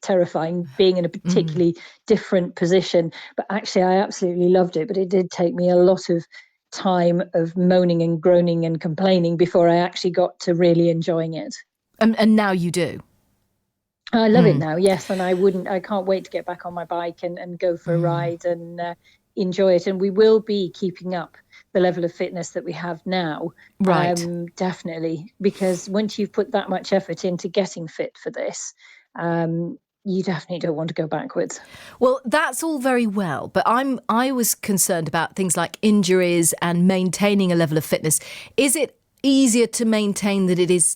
[SPEAKER 10] terrifying, being in a particularly different position. But actually, I absolutely loved it. But it did take me a lot of time of moaning and groaning and complaining before I actually got to really enjoying it.
[SPEAKER 1] And now you do.
[SPEAKER 10] I love it now, yes, and I can't wait to get back on my bike and go for a ride and enjoy it. And we will be keeping up the level of fitness that we have now,
[SPEAKER 1] right?
[SPEAKER 10] Definitely, because once you've put that much effort into getting fit for this, you definitely don't want to go backwards.
[SPEAKER 1] Well, that's all very well, but I was concerned about things like injuries and maintaining a level of fitness. Is it easier to maintain than it is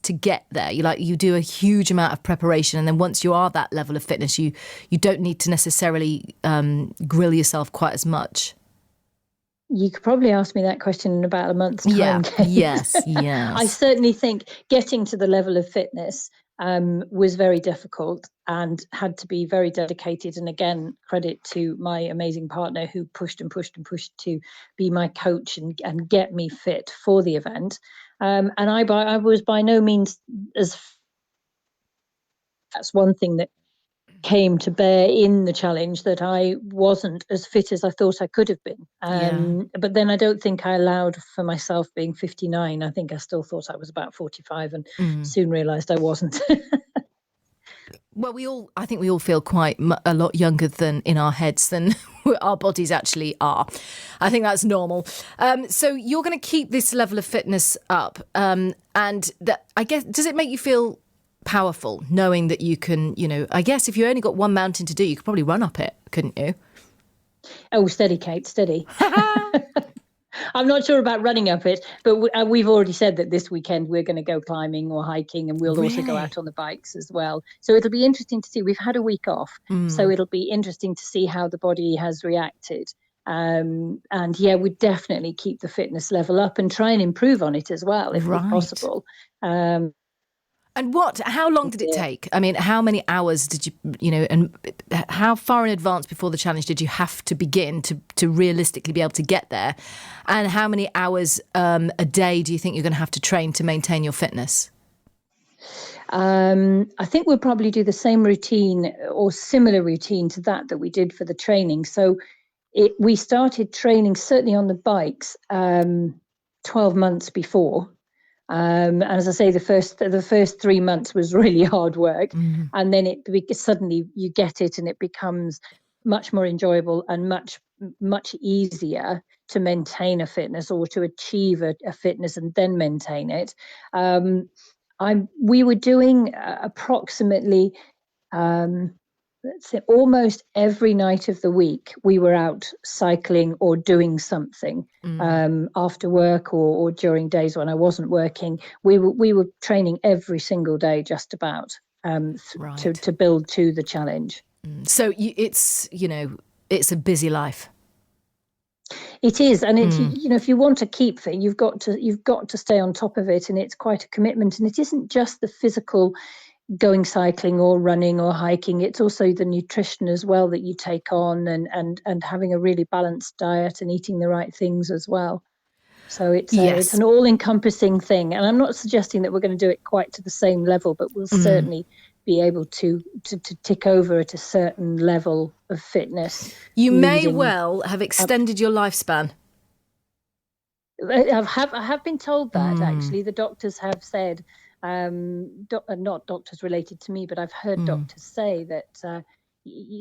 [SPEAKER 1] to get there? You do a huge amount of preparation, and then once you are that level of fitness, you don't need to necessarily grill yourself quite as much.
[SPEAKER 10] You could probably ask me that question in about a month's time.
[SPEAKER 1] Yeah.
[SPEAKER 10] Kate.
[SPEAKER 1] Yes.
[SPEAKER 10] I certainly think getting to the level of fitness was very difficult and had to be very dedicated. And again, credit to my amazing partner, who pushed and pushed and pushed to be my coach and get me fit for the event. And I was by no means that's one thing that came to bear in the challenge, that I wasn't as fit as I thought I could have been. But then I don't think I allowed for myself being 59. I think I still thought I was about 45 and soon realised I wasn't.
[SPEAKER 1] Well, I think we all feel quite a lot younger than in our heads than our bodies actually are. I think that's normal. So you're going to keep this level of fitness up. And I guess, does it make you feel powerful knowing that you can, I guess if you only got one mountain to do, you could probably run up it, couldn't you?
[SPEAKER 10] Oh, steady, Kate, steady. I'm not sure about running up it, but we've already said that this weekend we're going to go climbing or hiking, and we'll also go out on the bikes as well. So it'll be interesting to see. We've had a week off, so it'll be interesting to see how the body has reacted. And yeah, we definitely keep the fitness level up and try and improve on it as well, if possible.
[SPEAKER 1] And how long did it take? I mean, how many hours did you, and how far in advance before the challenge did you have to begin to realistically be able to get there? And how many hours a day do you think you're going to have to train to maintain your fitness?
[SPEAKER 10] I think we'll probably do the same routine or similar routine to that we did for the training. So we started training certainly on the bikes 12 months before. And as I say, the first 3 months was really hard work, and then suddenly you get it, and it becomes much more enjoyable and much easier to maintain a fitness or to achieve a fitness and then maintain it. We were doing approximately let's say almost every night of the week we were out cycling or doing something after work or during days when I wasn't working. We were training every single day just about to build to the challenge.
[SPEAKER 1] So it's a busy life.
[SPEAKER 10] It is, and it's if you want to keep fit, you've got to stay on top of it, and it's quite a commitment. And it isn't just the physical going cycling or running or hiking, it's also the nutrition as well that you take on, and having a really balanced diet and eating the right things as well. So it's an all-encompassing thing, and I'm not suggesting that we're going to do it quite to the same level, but we'll certainly be able to tick over at a certain level of fitness.
[SPEAKER 1] You may well have extended your lifespan.
[SPEAKER 10] I have been told that, actually. The doctors have said, not doctors related to me, but I've heard doctors say that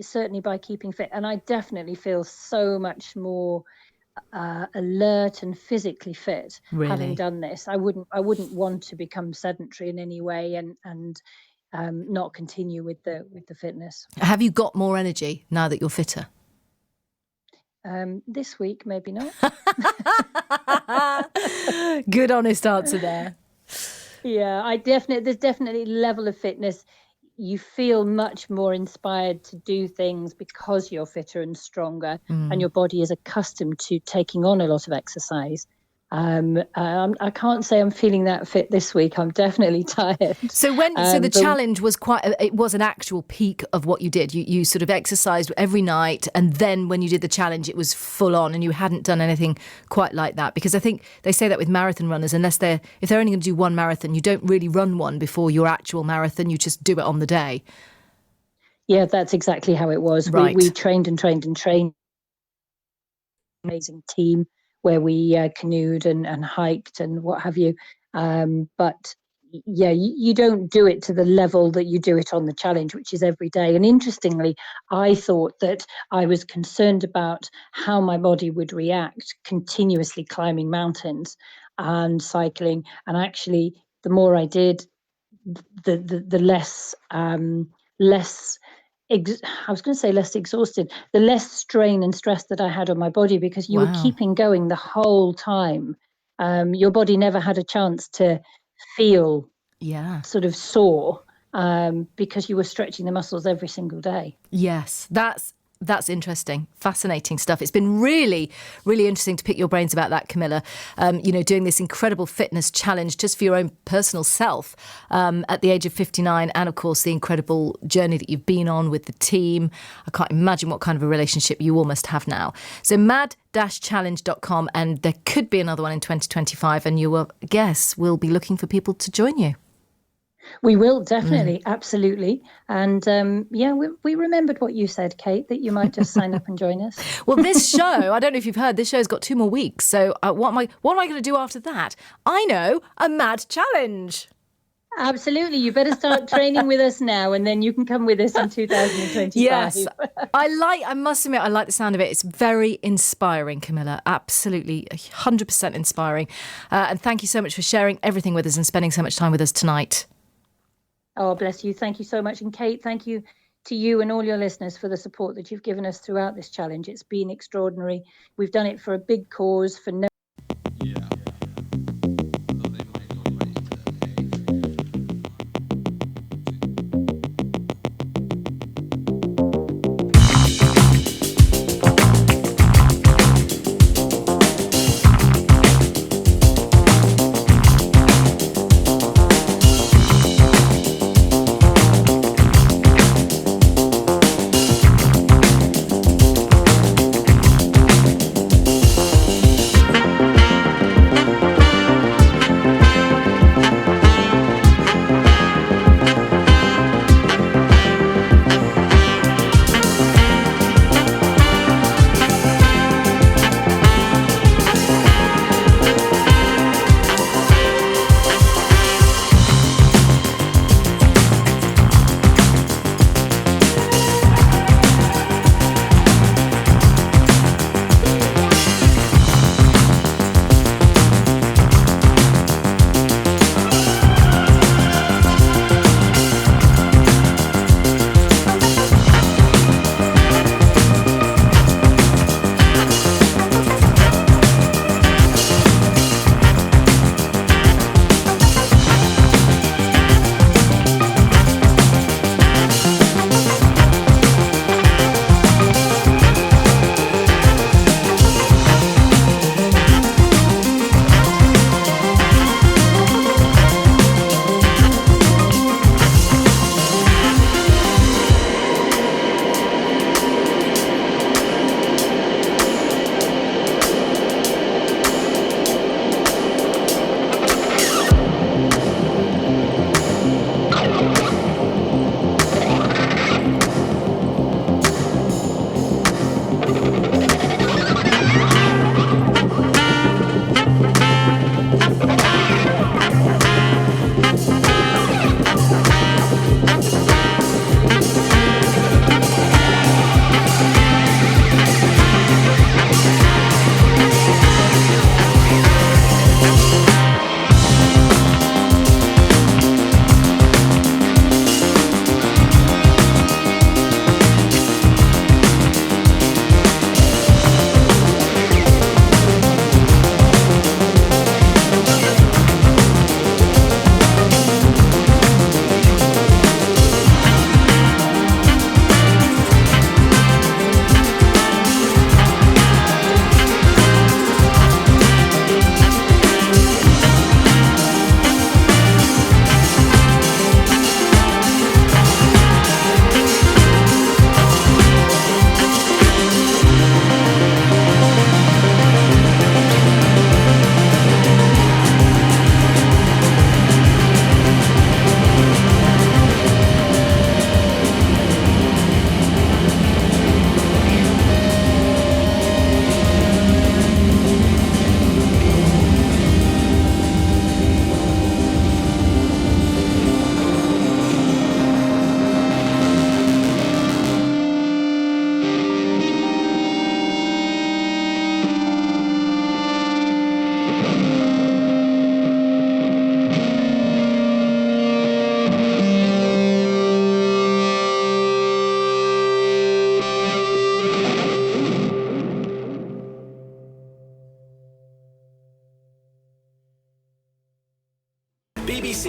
[SPEAKER 10] certainly by keeping fit, and I definitely feel so much more alert and physically fit having done this. I wouldn't want to become sedentary in any way and not continue with the fitness.
[SPEAKER 1] Have you got more energy now that you're fitter?
[SPEAKER 10] This week, maybe not.
[SPEAKER 1] Good, honest answer there.
[SPEAKER 10] Yeah, there's definitely a level of fitness. You feel much more inspired to do things because you're fitter and stronger, and your body is accustomed to taking on a lot of exercise. I can't say I'm feeling that fit this week. I'm definitely tired.
[SPEAKER 1] So the challenge was it was an actual peak of what you did. You sort of exercised every night, and then when you did the challenge, it was full on, and you hadn't done anything quite like that. Because I think they say that with marathon runners, if they're only going to do one marathon, you don't really run one before your actual marathon. You just do it on the day.
[SPEAKER 10] Yeah, that's exactly how it was.
[SPEAKER 1] Right.
[SPEAKER 10] We trained. Amazing team, where we canoed and hiked and what have you. But yeah, you don't do it to the level that you do it on the challenge, which is every day. And interestingly, I thought that I was concerned about how my body would react continuously climbing mountains and cycling. And actually, the more I did, the less I was going to say less exhausted, the less strain and stress that I had on my body, because you were keeping going the whole time. Your body never had a chance to feel sort of sore because you were stretching the muscles every single day.
[SPEAKER 1] Yes, that's interesting. Fascinating stuff. It's been really, really interesting to pick your brains about that, Camilla. Doing this incredible fitness challenge just for your own personal self at the age of 59, and of course the incredible journey that you've been on with the team. I can't imagine what kind of a relationship you all must have now. So mad-challenge.com, and there could be another one in 2025, and you will, I guess, will be looking for people to join you.
[SPEAKER 10] We will, definitely, absolutely. And we remembered what you said, Kate, that you might just sign up and join us.
[SPEAKER 1] Well, this show, I don't know if you've heard, this show's got 2 more weeks. So what am I going to do after that? I know, a mad challenge.
[SPEAKER 10] Absolutely. You better start training with us now, and then you can come with us in 2025.
[SPEAKER 1] Yes. I must admit, I like the sound of it. It's very inspiring, Camilla. Absolutely 100% inspiring. And thank you so much for sharing everything with us and spending so much time with us tonight.
[SPEAKER 10] Oh, bless you. Thank you so much. And Kate, thank you to you and all your listeners for the support that you've given us throughout this challenge. It's been extraordinary. We've done it for a big cause, for no...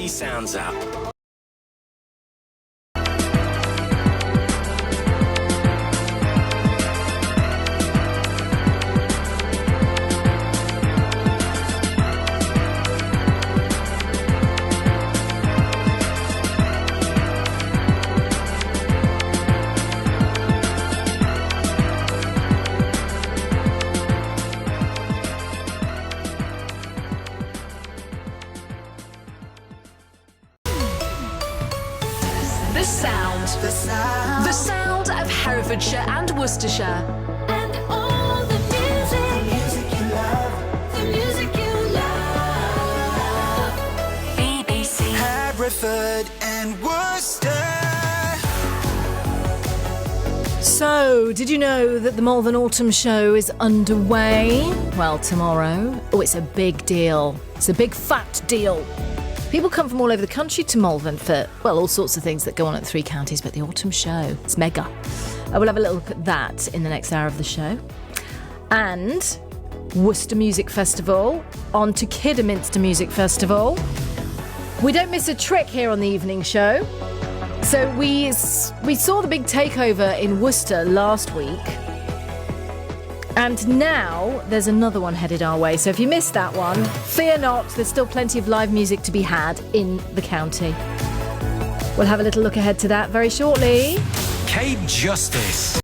[SPEAKER 2] sounds up.
[SPEAKER 11] The sound of Herefordshire and Worcestershire.
[SPEAKER 4] And all the music you love, the music you love.
[SPEAKER 12] BBC Hereford and Worcester.
[SPEAKER 1] So, did you know that the Malvern Autumn Show is underway? Well, tomorrow. Oh, it's a big deal. It's a big fat deal. People come from all over the country to Malvern for, well, all sorts of things that go on at the Three Counties, but the Autumn Show, it's mega. We'll have a little look at that in the next hour of the show. And Worcester Music Festival, on to Kidderminster Music Festival. We don't miss a trick here on the evening show. So we saw the big takeover in Worcester last week. And now there's another one headed our way. So if you missed that one, fear not, there's still plenty of live music to be had in the county. We'll have a little look ahead to that very shortly.
[SPEAKER 2] Cape Justice.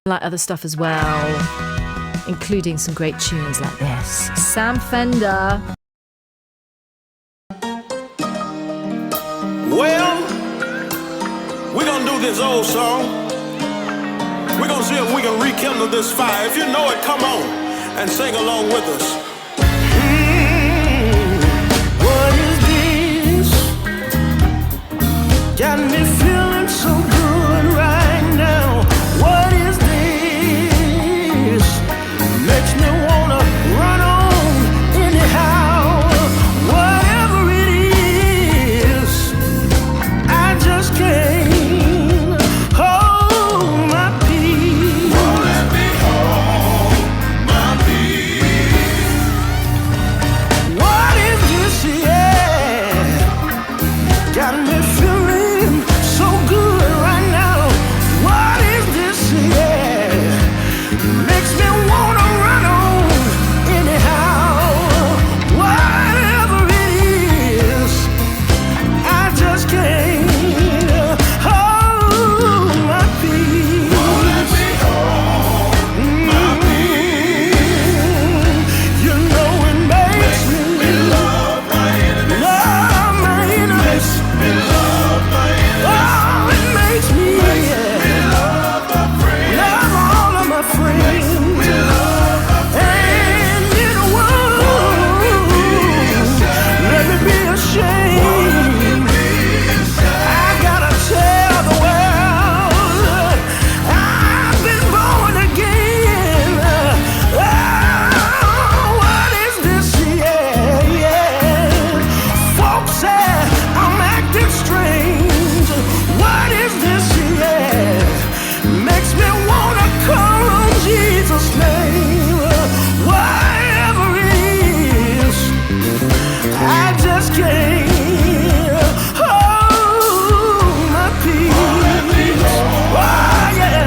[SPEAKER 1] Like other stuff as well, including some great tunes like this. Sam Fender.
[SPEAKER 13] Well, we're gonna do this old song. We're gonna see if we can rekindle this fire. If you know it, come on and sing along with us. What is this? Got me feeling so good right now. What is this? Makes me wanna run on anyhow. Whatever it is, I just can't hold my peace. Won't let me hold my peace. What is this? Yeah, got me feeling so good right now. What is this? Yeah, makes me wanna run on anyhow. Whatever it is, I just can't hold my peace. Won't let me hold my peace. You know it makes me love my enemies. Love my enemies. Me love my enemies. Oh, it makes me love my friends. Love all of my friends. Me love my friends. And in a world, let me be ashamed. I gotta tell the world I've been born again. Oh, what is this? Yeah, yeah. Folks say I'm acting strange. What is this? Yeah, makes me wanna call on Jesus' name. Whatever it is, I just can't hold my peace. Oh, yeah.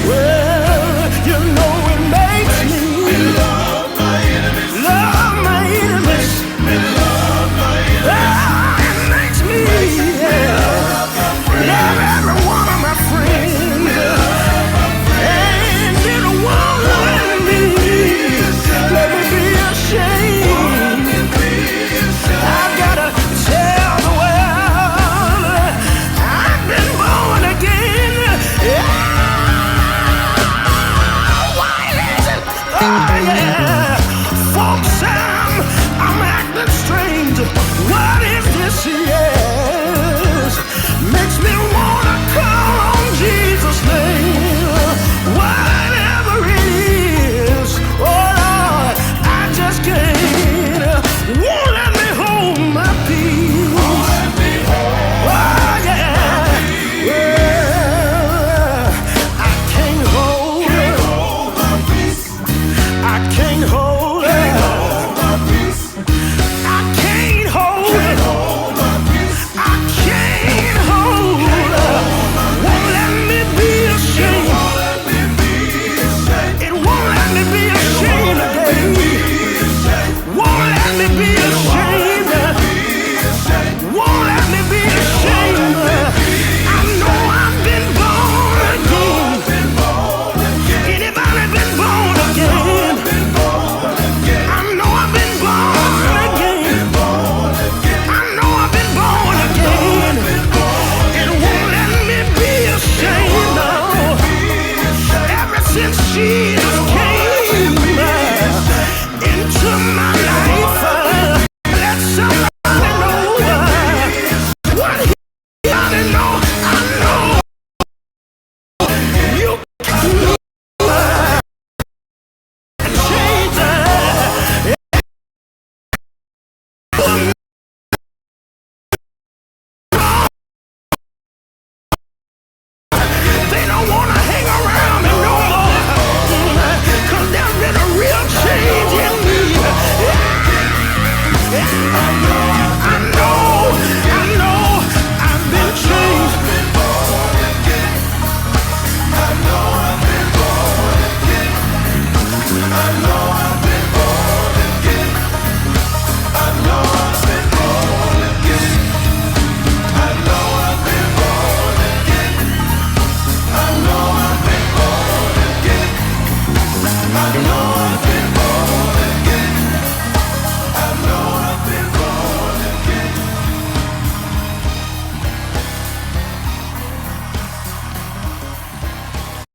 [SPEAKER 13] Well, you know it makes me love my enemies. Love my enemies. Me love my enemies. Oh, it makes me love every one of my friends. And it won't let me be ashamed. I've gotta tell the world I've been born again. Yeah. Why is it? Oh, yeah. Folks, I'm acting strange. What is this? Yeah.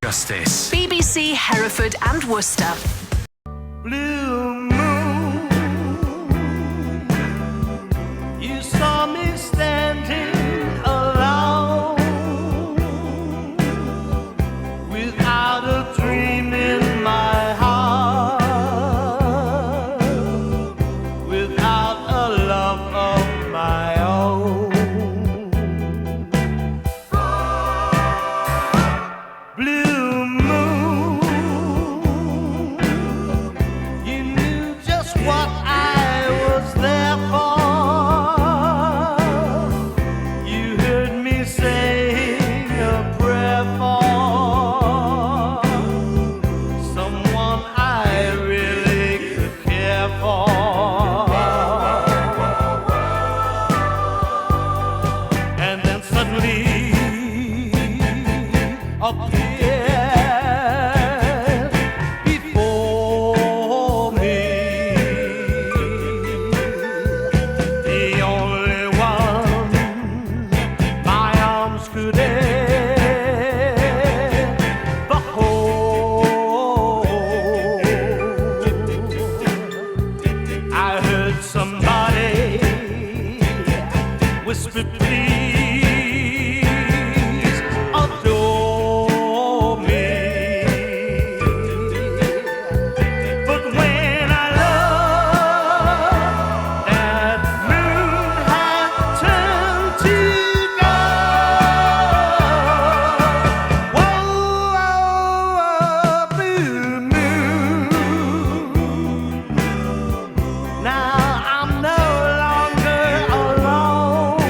[SPEAKER 2] Justice.
[SPEAKER 11] BBC Hereford and Worcester.
[SPEAKER 13] Blue moon, you saw me standing alone, without a dream in my heart, without a love of my own. Blue moon, you knew just what I was there for. You heard me saying a prayer for someone I really could care for. And then suddenly appeared before me, the only one my arms could ever hold. I heard somebody whisper, please adore me. But when I looked, that moon had turned to gold. Whoa, blue moon. Now I'm no longer alone,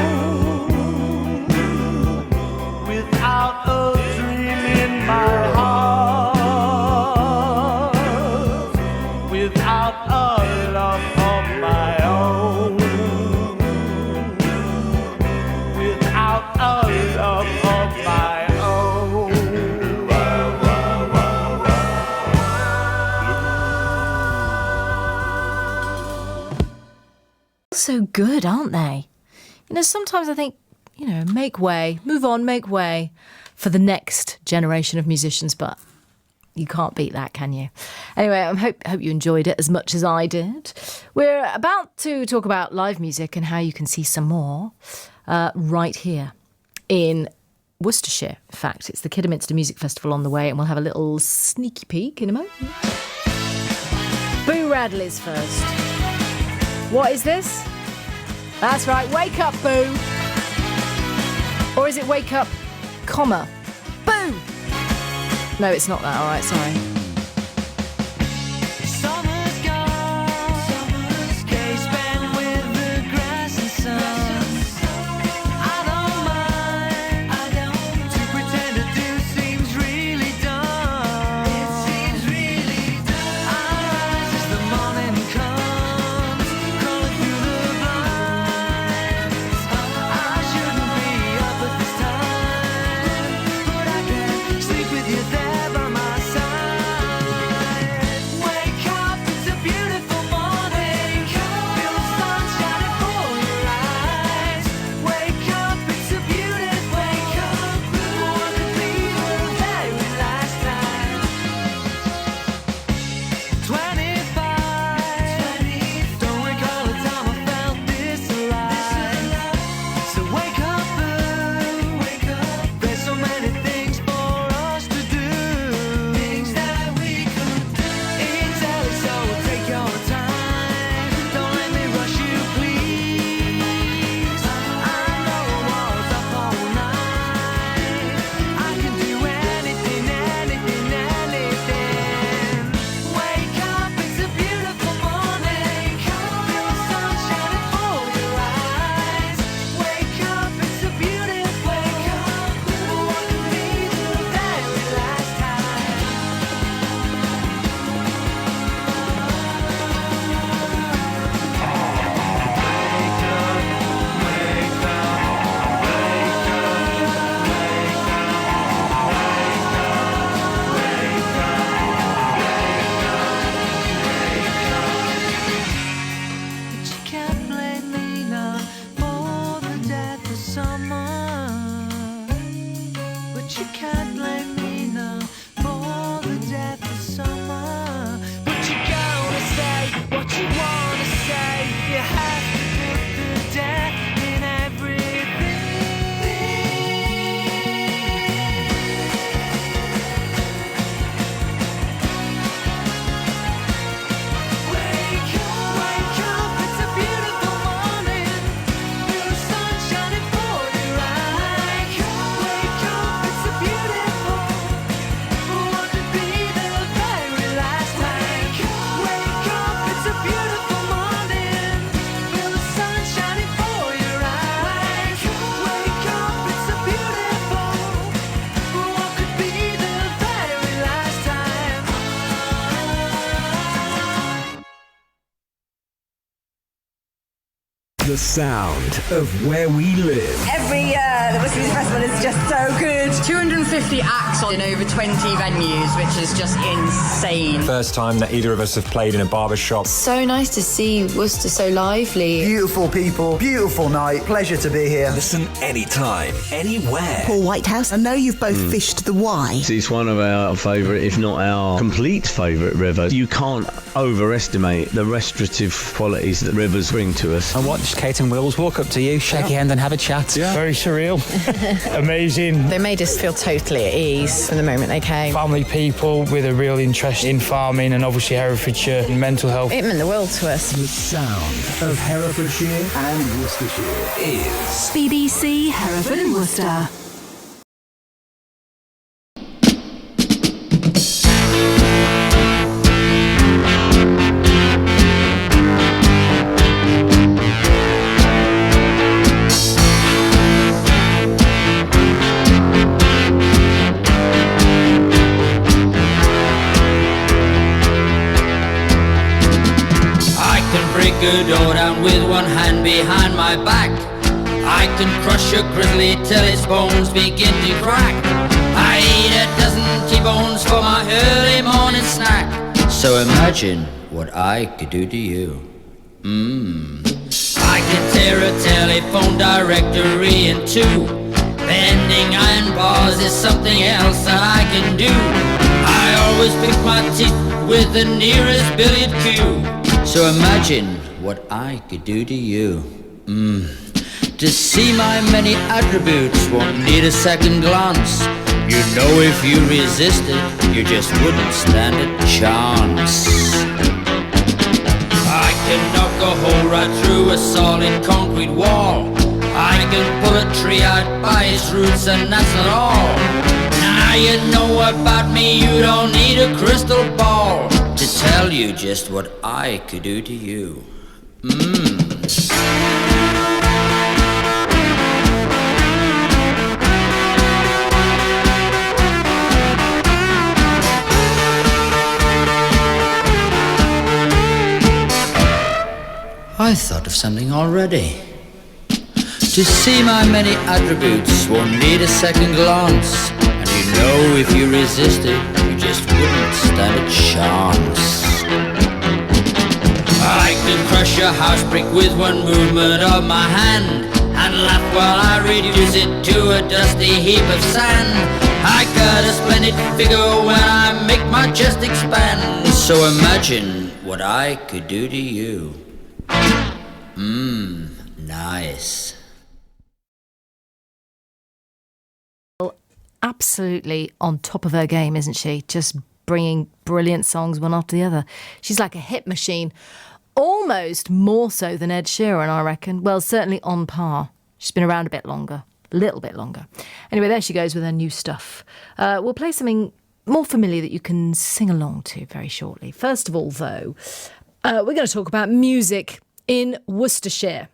[SPEAKER 13] without a dream in my heart, without a love of my own, without a love of my own.
[SPEAKER 1] So good, aren't they? You know, sometimes I think, you know, make way, move on, make way for the next generation of musicians, but you can't beat that, can you? Anyway, I hope you enjoyed it as much as I did. We're about to talk about live music and how you can see some more right here in Worcestershire. In fact, it's the Kidderminster Music Festival on the way, and we'll have a little sneaky peek in a moment. Boo Radley's first. What is this? That's right, Wake Up, Boo! Or is it Wake Up, comma, Boo! No, it's not that, alright, sorry.
[SPEAKER 13] Summer's gone, days spent with the grass and sun. I don't mind to pretend to do seems really dumb. It seems really dumb. I rise as the morning comes, crawling through the blinds. I shouldn't be up at this time, but I can't sleep with you there by my side. Wake up, it's a beautiful morning. Feel the sun shining for your eyes. Wake up, it's a beautiful. Wake up, what could be the very last time? 25. Don't recall a time I felt this alive. So wake up, boo. Wake up. There's so many things for us to do. Things that we could do. It's early, so take your time. Don't let me rush you, please. I know I was up all night. I can do anything, anything, anything. Wake up, it's a beautiful morning. Feel the sun shining for your eyes. Wake up, it's a beautiful. Wake up, what could be the very last time? But you can't blame me now for the death of someone. But you can't blame me now
[SPEAKER 14] The sound of where we live.
[SPEAKER 15] Every year, the Worcester Music Festival is just so good. 250 acts in over 20 venues, which is just insane.
[SPEAKER 16] First time that either of us have played in a barber shop.
[SPEAKER 17] So nice to see Worcester so lively.
[SPEAKER 18] Beautiful people, beautiful night. Pleasure to be here.
[SPEAKER 14] Listen anytime, anywhere.
[SPEAKER 19] Paul Whitehouse, I know you've both fished the Wye.
[SPEAKER 20] It's one of our favourite, if not our complete favourite rivers. You can't overestimate the restorative qualities that rivers bring to us.
[SPEAKER 21] I watched Kate and Wills walk up to you, shake your hand and have a chat.
[SPEAKER 22] Yeah. Very surreal. Amazing.
[SPEAKER 23] They made us feel totally at ease from the moment they came.
[SPEAKER 22] Family people with a real interest in farming and obviously Herefordshire and mental health.
[SPEAKER 23] It meant the world to us.
[SPEAKER 14] The sound of Herefordshire and Worcestershire is
[SPEAKER 11] BBC Hereford and Worcester.
[SPEAKER 24] A door down with one hand behind my back. I can crush a grizzly till its bones begin to crack. I eat a dozen T-bones for my early morning snack. So imagine what I could do to you. I can tear a telephone directory in two. Bending iron bars is something else that I can do. I always pick my teeth with the nearest billiard cue. So imagine what I could do to you. To see my many attributes won't need a second glance. You know if you resisted, you just wouldn't stand a chance. I can knock a hole right through a solid concrete wall. I can pull a tree out by its roots and that's not all. Now you know about me, you don't need a crystal ball to tell you just what I could do to you. I thought of something already. To see my many attributes won't need a second glance. And you know if you resisted, you just wouldn't stand a chance. I can crush a house brick with one movement of my hand, and laugh while I reduce it to a dusty heap of sand. I got a splendid figure when I make my chest expand. So imagine what I could do to you. Nice.
[SPEAKER 1] Absolutely on top of her game, isn't she? Just bringing brilliant songs one after the other. She's like a hit machine, almost more so than Ed Sheeran, I reckon. Well, certainly on par. She's been around a little bit longer. Anyway, there she goes with her new stuff. We'll play something more familiar that you can sing along to very shortly. First of all, though, we're going to talk about music in Worcestershire.